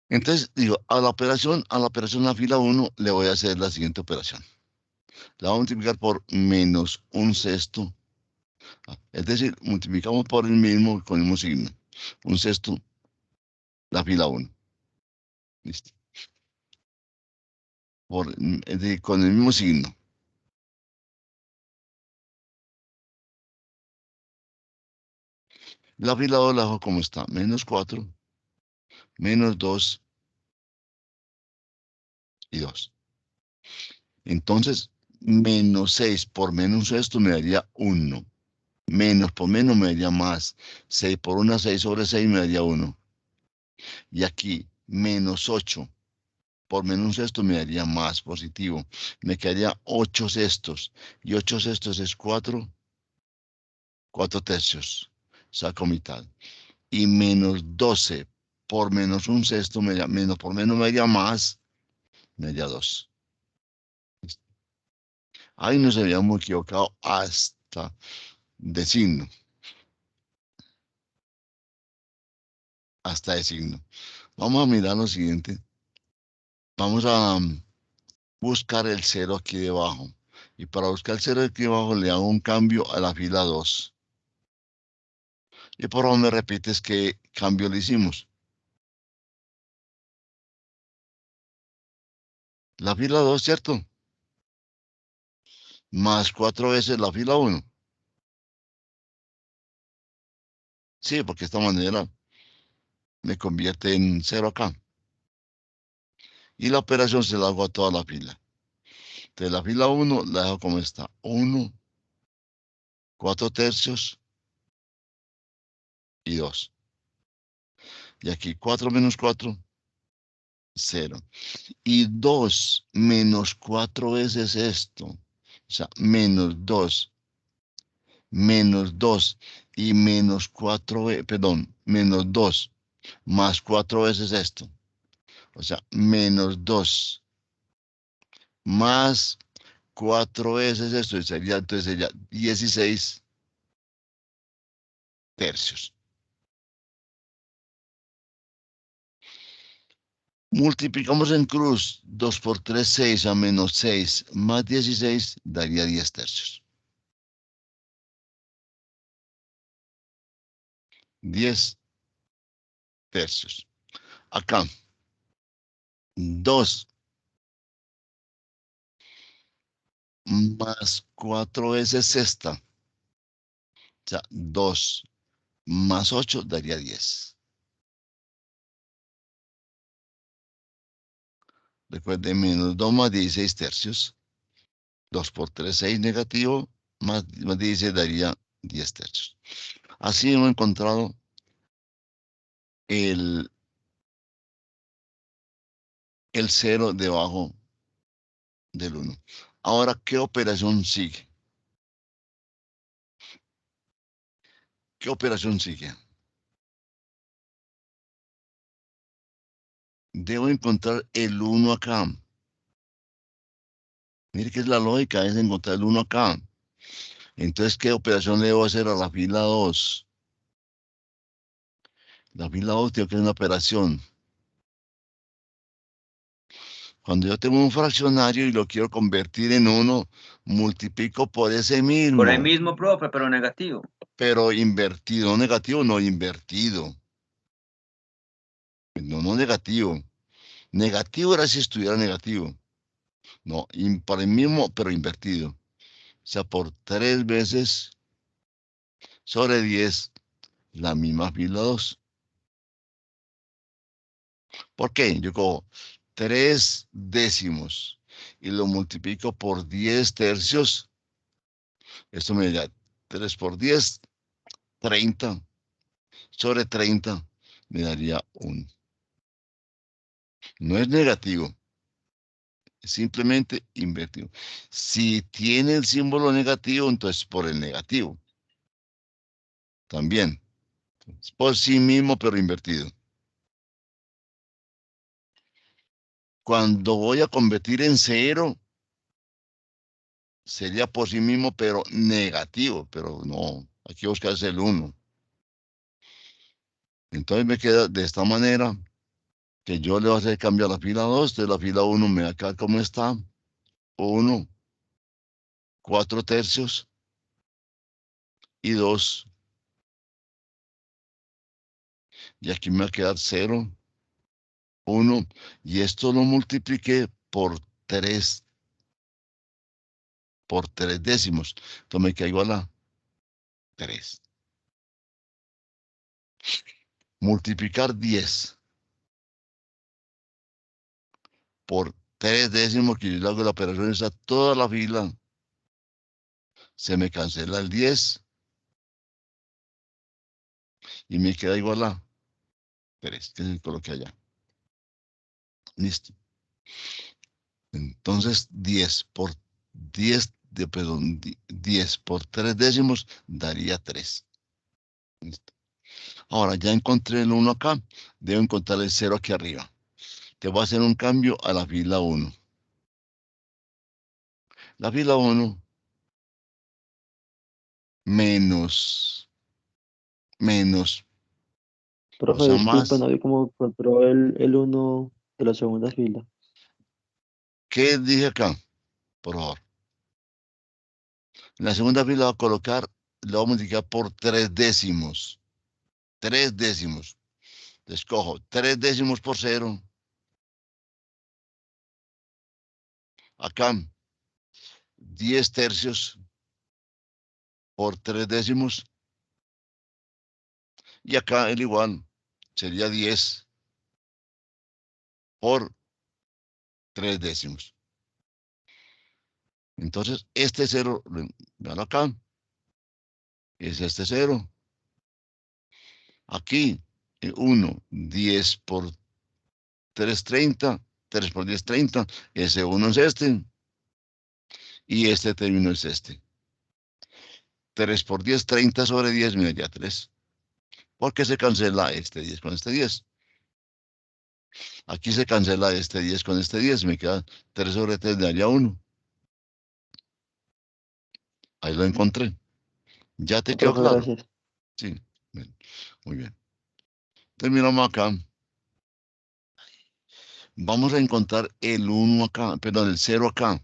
S1: Entonces, digo, a la operación la fila 1 le voy a hacer la siguiente operación. La voy a multiplicar por menos un sexto. Es decir, multiplicamos por el mismo, con el mismo signo. Un sexto, la fila 1. Listo. Es decir, con el mismo signo. La fila 2 la dejo como está. Menos 4, menos 2 y 2. Entonces, menos 6 por menos un sexto me daría 1. Menos por menos me daría más. 6 por 1, 6 sobre 6 me daría 1. Y aquí, menos 8 por menos un sexto me daría más positivo. Me quedaría 8 sextos. Y 8 sextos es 4 tercios. Saco mitad. Y menos 12 por menos un sexto, menos por menos me daría más, me daría 2. Ahí nos habíamos equivocado hasta de signo. Hasta de signo. Vamos a mirar lo siguiente. Vamos a buscar el cero aquí debajo. Y para buscar el cero aquí debajo le hago un cambio a la fila 2. Y por favor me repites qué cambio le hicimos. La fila 2, ¿cierto? Más 4 veces la fila 1. Sí, porque de esta manera me convierte en cero acá. Y la operación se la hago a toda la fila. De la fila 1 la dejo como está. 1, 4 tercios y 2. Y aquí 4 menos 4, 0. Y 2 menos 4 veces esto. O sea, menos 2 y menos 4, perdón, menos 2 más 4 veces esto. O sea, menos 2 más 4 veces esto. Y entonces sería 16 tercios. Multiplicamos en cruz 2 por 3, 6 a menos 6 más 16 daría 10 tercios. 10 tercios. Acá, 2 más 4s sexta. O sea, 2 más 8 daría 10. Recuerden, menos 2 más 16 tercios. 2 por 3, 6 negativo, más 16 daría 10 tercios. Así hemos encontrado el 0 debajo del 1. Ahora, ¿qué operación sigue? ¿Qué operación sigue? Debo encontrar el 1 acá. Mire que es la lógica, es encontrar el 1 acá. Entonces, ¿qué operación le debo hacer a la fila 2? La fila 2 tengo que hacer una operación. Cuando yo tengo un fraccionario y lo quiero convertir en 1, multiplico por ese mismo.
S2: Por el mismo, profe, pero negativo.
S1: Pero invertido, no negativo, no invertido. No negativo. Negativo era si estuviera negativo. No, para el mismo, pero invertido. O sea, por 3 veces sobre 10, la misma fila 2. ¿Por qué? Yo cojo 3 décimos y lo multiplico por 10 tercios. Esto me da 3 por 10, 30. Sobre 30 me daría 1. No es negativo, es simplemente invertido. Si tiene el símbolo negativo, entonces por el negativo. También. Es por sí mismo, pero invertido. Cuando voy a convertir en 0, sería por sí mismo, pero negativo. Pero no, aquí buscas el 1. Entonces me queda de esta manera que yo le voy a hacer cambio a la fila 2. De la fila 1 me va a quedar como está. 1, 4 tercios y 2. Y aquí me va a quedar 0, 1. Y esto lo multipliqué por 3 décimos. Entonces me queda igual a 3. Multiplicar 10 por 3 décimos, que yo le hago la operación a toda la fila. Se me cancela el 10 y me queda igual a 3, que se coloque allá. Listo. Entonces 10 por 10, perdón, 10 por 3 décimos daría 3. Listo. Ahora ya encontré el 1 acá, debo encontrar el 0 aquí arriba. Te voy a hacer un cambio a la fila 1. La fila 1 menos, o
S3: Profe,
S1: sea,
S3: disculpa,
S1: más.
S3: no vi cómo encontró el 1 de la segunda fila.
S1: ¿Qué dije acá? Por favor. En la segunda fila voy a colocar, le voy a multiplicar por 3 décimos. 3 décimos. Escojo 3 décimos por 0. Acá, 10 tercios por 3 décimos. Y acá el igual, sería 10 por 3 décimos. Entonces, este 0, vean acá, es este 0. Aquí, 1, 10 por 3, 30. 3 por 10, 30. Ese 1 es este. Y este término es este. 3 por 10, 30 sobre 10, mira ya 3. ¿Por qué se cancela este 10 con este 10? Aquí se cancela este 10 con este 10. Me queda 3 sobre 3, daría 1. Ahí lo encontré. ¿Ya te quedó
S3: Profe,
S1: claro?
S3: gracias.
S1: Sí. Bien. Muy bien. Terminamos acá. Vamos a encontrar el 1 acá, perdón, el 0 acá.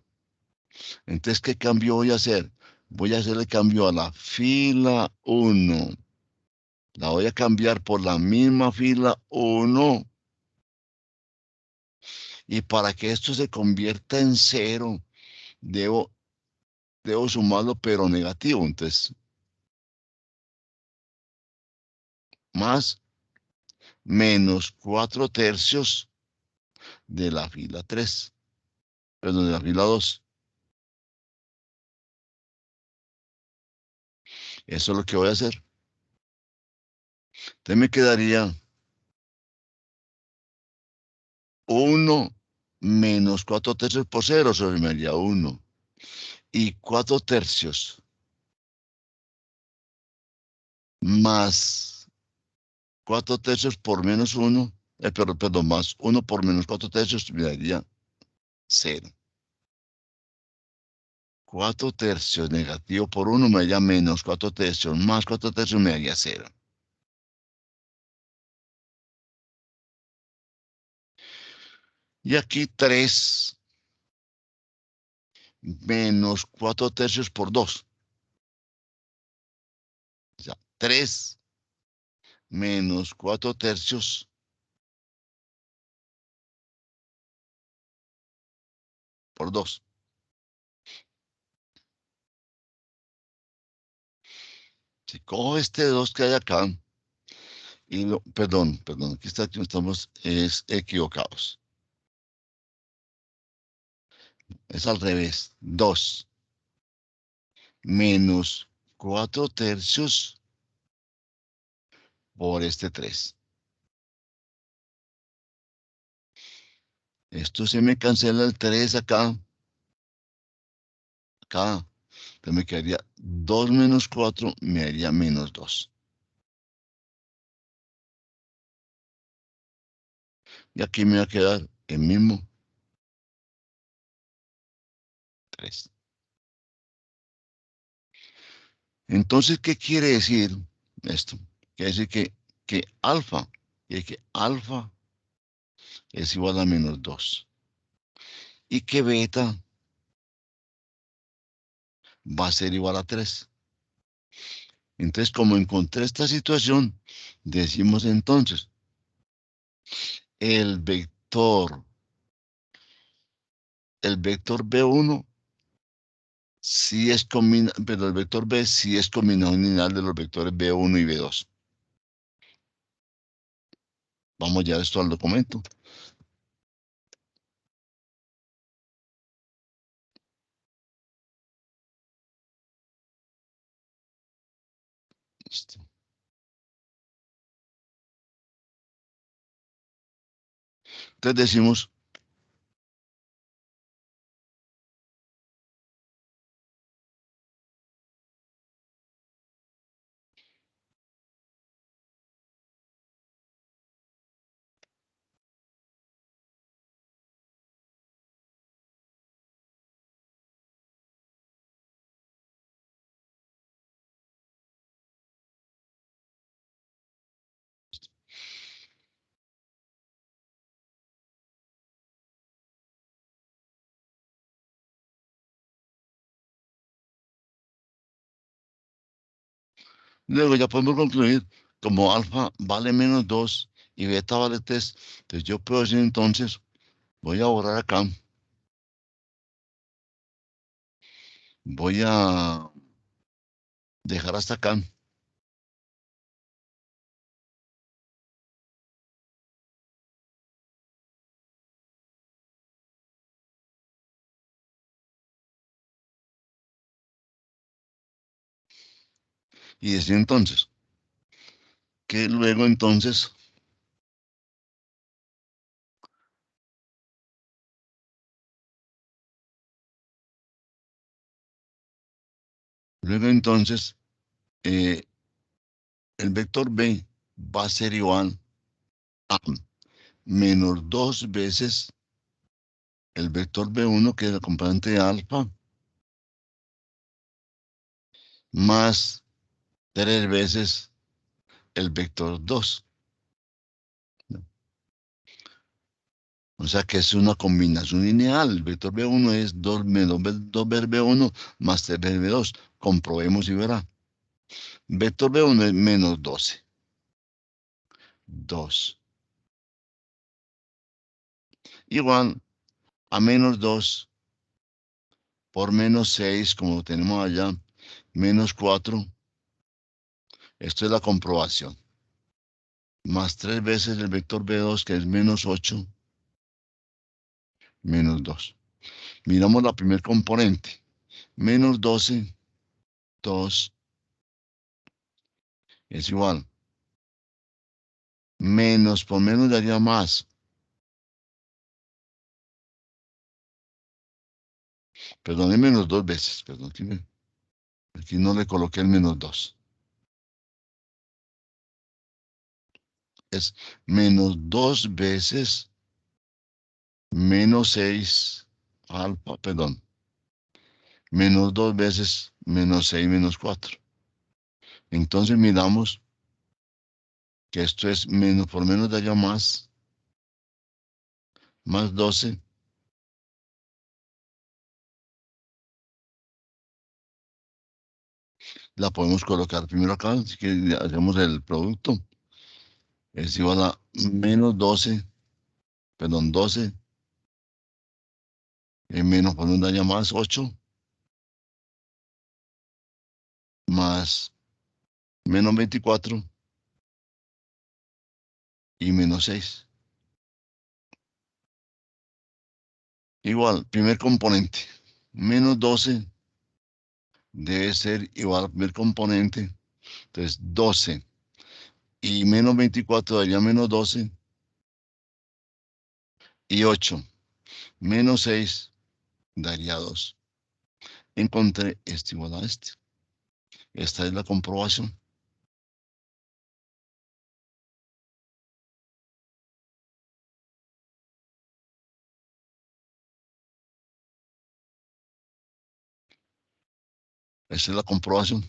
S1: Entonces, ¿qué cambio voy a hacer? Voy a hacer el cambio a la fila 1. La voy a cambiar por la misma fila 1. Y para que esto se convierta en 0, debo sumarlo, pero negativo. Entonces, más menos 4/3 de la fila 3, perdón, de la fila 2. Eso es lo que voy a hacer. Entonces me quedaría 1 menos 4/3 por 0, sobre me haría 1. Y 4/3 más 4/3 por menos 1, perdón, más 1 por menos 4/3 me daría 0. 4/3 negativo por 1 me daría menos 4/3 más 4/3 me daría 0. Y aquí 3 menos 4/3 por 2. O sea, 3 menos 4/3 por 2. Si cojo este 2 que hay acá, y perdón, aquí está que estamos equivocados. Es al revés. 2 menos 4/3 por este 3. Esto se me cancela el 3 acá. Acá. Entonces me quedaría 2 menos 4, me haría menos 2. Y aquí me va a quedar el mismo 3. Entonces, ¿qué quiere decir esto? Quiere decir que alfa, que alfa es igual a menos 2. Y que beta va a ser igual a 3. Entonces, como encontré esta situación, decimos entonces, el vector B1 sí es pero el vector B sí es combinación lineal de los vectores B1 y B2. Vamos ya esto al documento. Listo. Entonces decimos, luego ya podemos concluir, como alfa vale menos 2 y beta vale 3, entonces yo puedo decir entonces, voy a borrar acá, voy a dejar hasta acá, y decir entonces, que luego entonces, eh, el vector B va a ser igual a menos 2 veces el vector B1, que es el componente de alfa, más 3 veces el vector 2. O sea que es una combinación lineal. El vector B1 es 2 menos 2 ver B1 más 3 ver B2. Comprobemos y verá. Vector B1 es menos 12. 2. Igual a menos 2 por menos 6, como lo tenemos allá, menos 4. Esto es la comprobación. Más 3 veces el vector B2, que es menos 8, menos 2. Miramos la primer componente. Menos 12, 2, es igual. Menos por menos daría más. Perdón, es menos 2 veces. Perdón, aquí no le coloqué el menos 2. Es menos 2 veces menos 6 alfa, perdón. Menos 2 veces menos 6 menos 4. Entonces miramos que esto es menos por menos daría más 12. La podemos colocar primero acá, así que hacemos el producto. Es igual a menos 12, perdón, 12, menos por menos daría más 8, más menos 24 y menos 6. Igual, primer componente, menos 12 debe ser igual al primer componente. Entonces, 12 y menos 24 daría menos 12 y 8 menos 6 daría 2. Encontré este igual a este. Esta es la comprobación. Esta es la comprobación.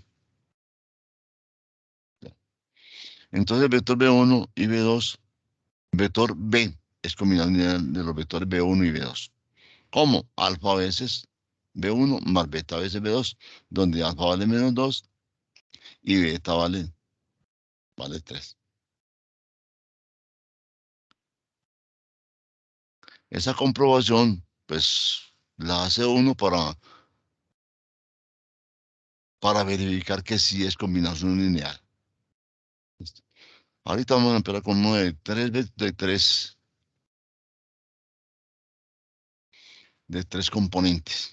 S1: Entonces, el vector B1 y B2, vector B es combinación de los vectores B1 y B2. ¿Cómo? Alfa veces B1 más beta veces B2, donde alfa vale menos 2 y beta vale 3. Esa comprobación, pues, la hace uno para verificar que sí es combinación lineal. Ahorita vamos a empezar con uno de tres componentes.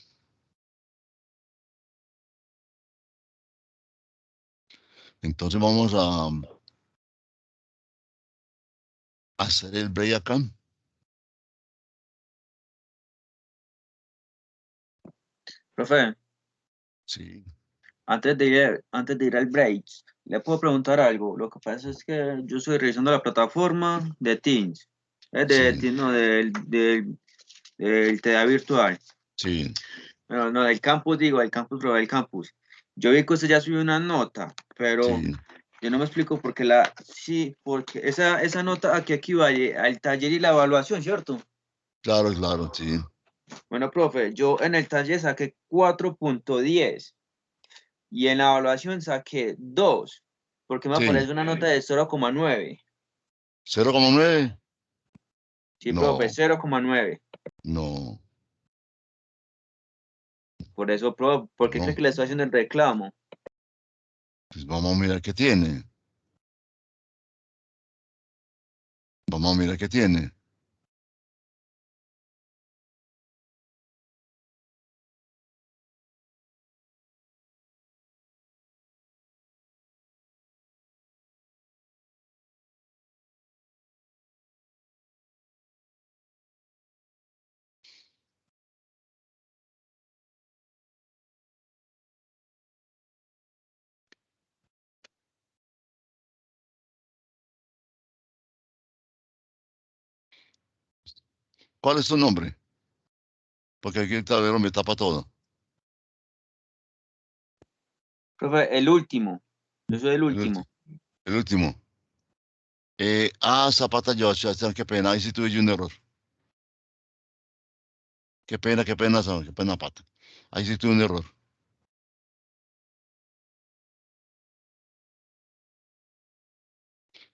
S1: Entonces vamos a hacer el break acá.
S2: Profe,
S1: Sí,
S2: antes de ir al break, le puedo preguntar algo. Lo que pasa es que yo estoy revisando la plataforma de Teams, de
S1: sí,
S2: Teams, no, del TEA virtual.
S1: sí,
S2: No, no, del campus, digo, del campus, pero del campus. Yo vi que usted ya subió una nota, pero
S1: sí,
S2: yo no me explico por qué sí, porque esa nota aquí equivale al taller y la evaluación, ¿cierto?
S1: claro, claro, sí,
S2: Bueno, profe, yo en el taller saqué 4.10 y en la evaluación saqué 2, porque me
S1: sí.
S2: aparece una nota de 0,9.
S1: 0,9.
S2: Sí, profe,
S1: No,
S2: 0,9.
S1: no,
S2: Por eso, profe, ¿por qué cree
S1: no.
S2: que le estoy haciendo el reclamo?
S1: Pues vamos a mirar qué tiene. Vamos a mirar qué tiene. ¿Cuál es tu nombre? Porque aquí el tablero me tapa todo.
S2: Profe, el último. Yo soy el
S1: El último.
S2: último.
S1: El último. Zapata Joshua, qué pena, ahí sí tuve yo un error. Qué pena, Samuel, qué pena, pata. Ahí sí tuve un error.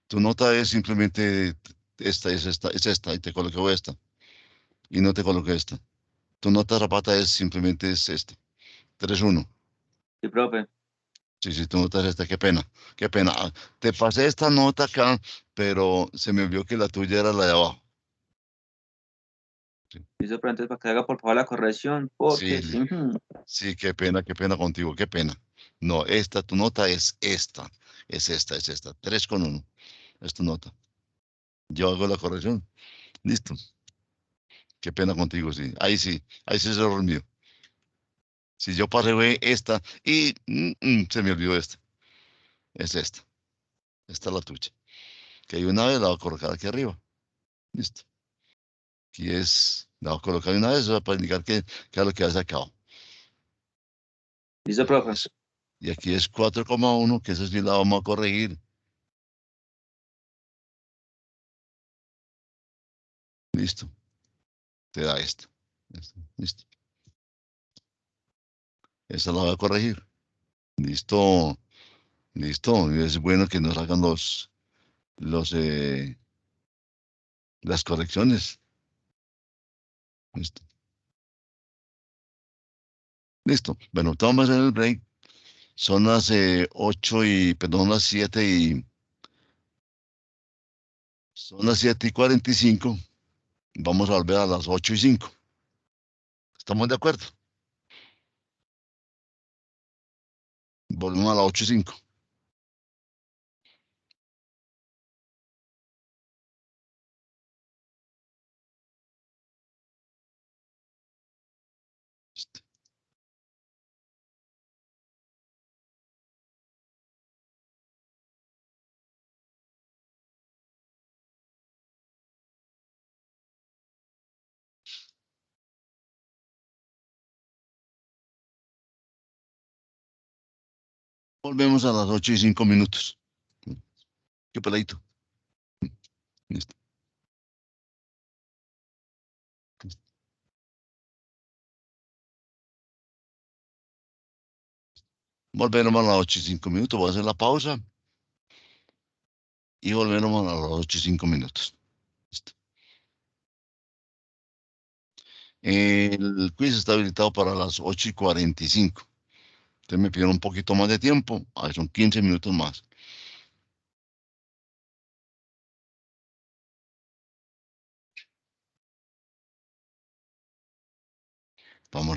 S1: Tu nota es simplemente esta, y te coloqué esta, y no te coloqué esta. Tu nota, Zapata, es simplemente es esta. 3-1.
S2: Sí, profe.
S1: Sí, sí, tu nota es esta, qué pena, qué pena. Te pasé esta nota acá, pero se me olvidó que la tuya era la de abajo. Sí,
S2: Listo, pero entonces para que haga por favor la corrección,
S1: sí,
S2: porque sí.
S1: sí, qué pena contigo, qué pena. No, tu nota es esta, es esta, 3-1. Es tu nota. Yo hago la corrección. Listo. Qué pena contigo, sí. Ahí sí es error mío. Si yo pasé fue esta y se me olvidó esta. Es esta. Esta es la tuya. Que una vez la voy a colocar aquí arriba. Listo. Aquí es, la voy a colocar una vez para indicar que es lo que ha sacado.
S2: Listo, profe.
S1: Y aquí es 4,1, que eso sí la vamos a corregir. Listo. Te da esta. Listo. Esta la voy a corregir. Listo. Listo. Y es bueno que nos hagan los, las correcciones. Listo. Listo. Bueno, vamos a hacer el break. Son las 8 y, perdón, las 7 y, son las 7:45. Vamos a volver a las 8:05. ¿Estamos de acuerdo? Volvemos a las 8:05. Volvemos a las 8:05. Qué peladito. Listo. Volvemos a las 8:05. Voy a hacer la pausa y volvemos a las 8:05. Listo. El quiz está habilitado para las 8:45. Ustedes me pidieron un poquito más de tiempo. Son 15 minutos más. Vamos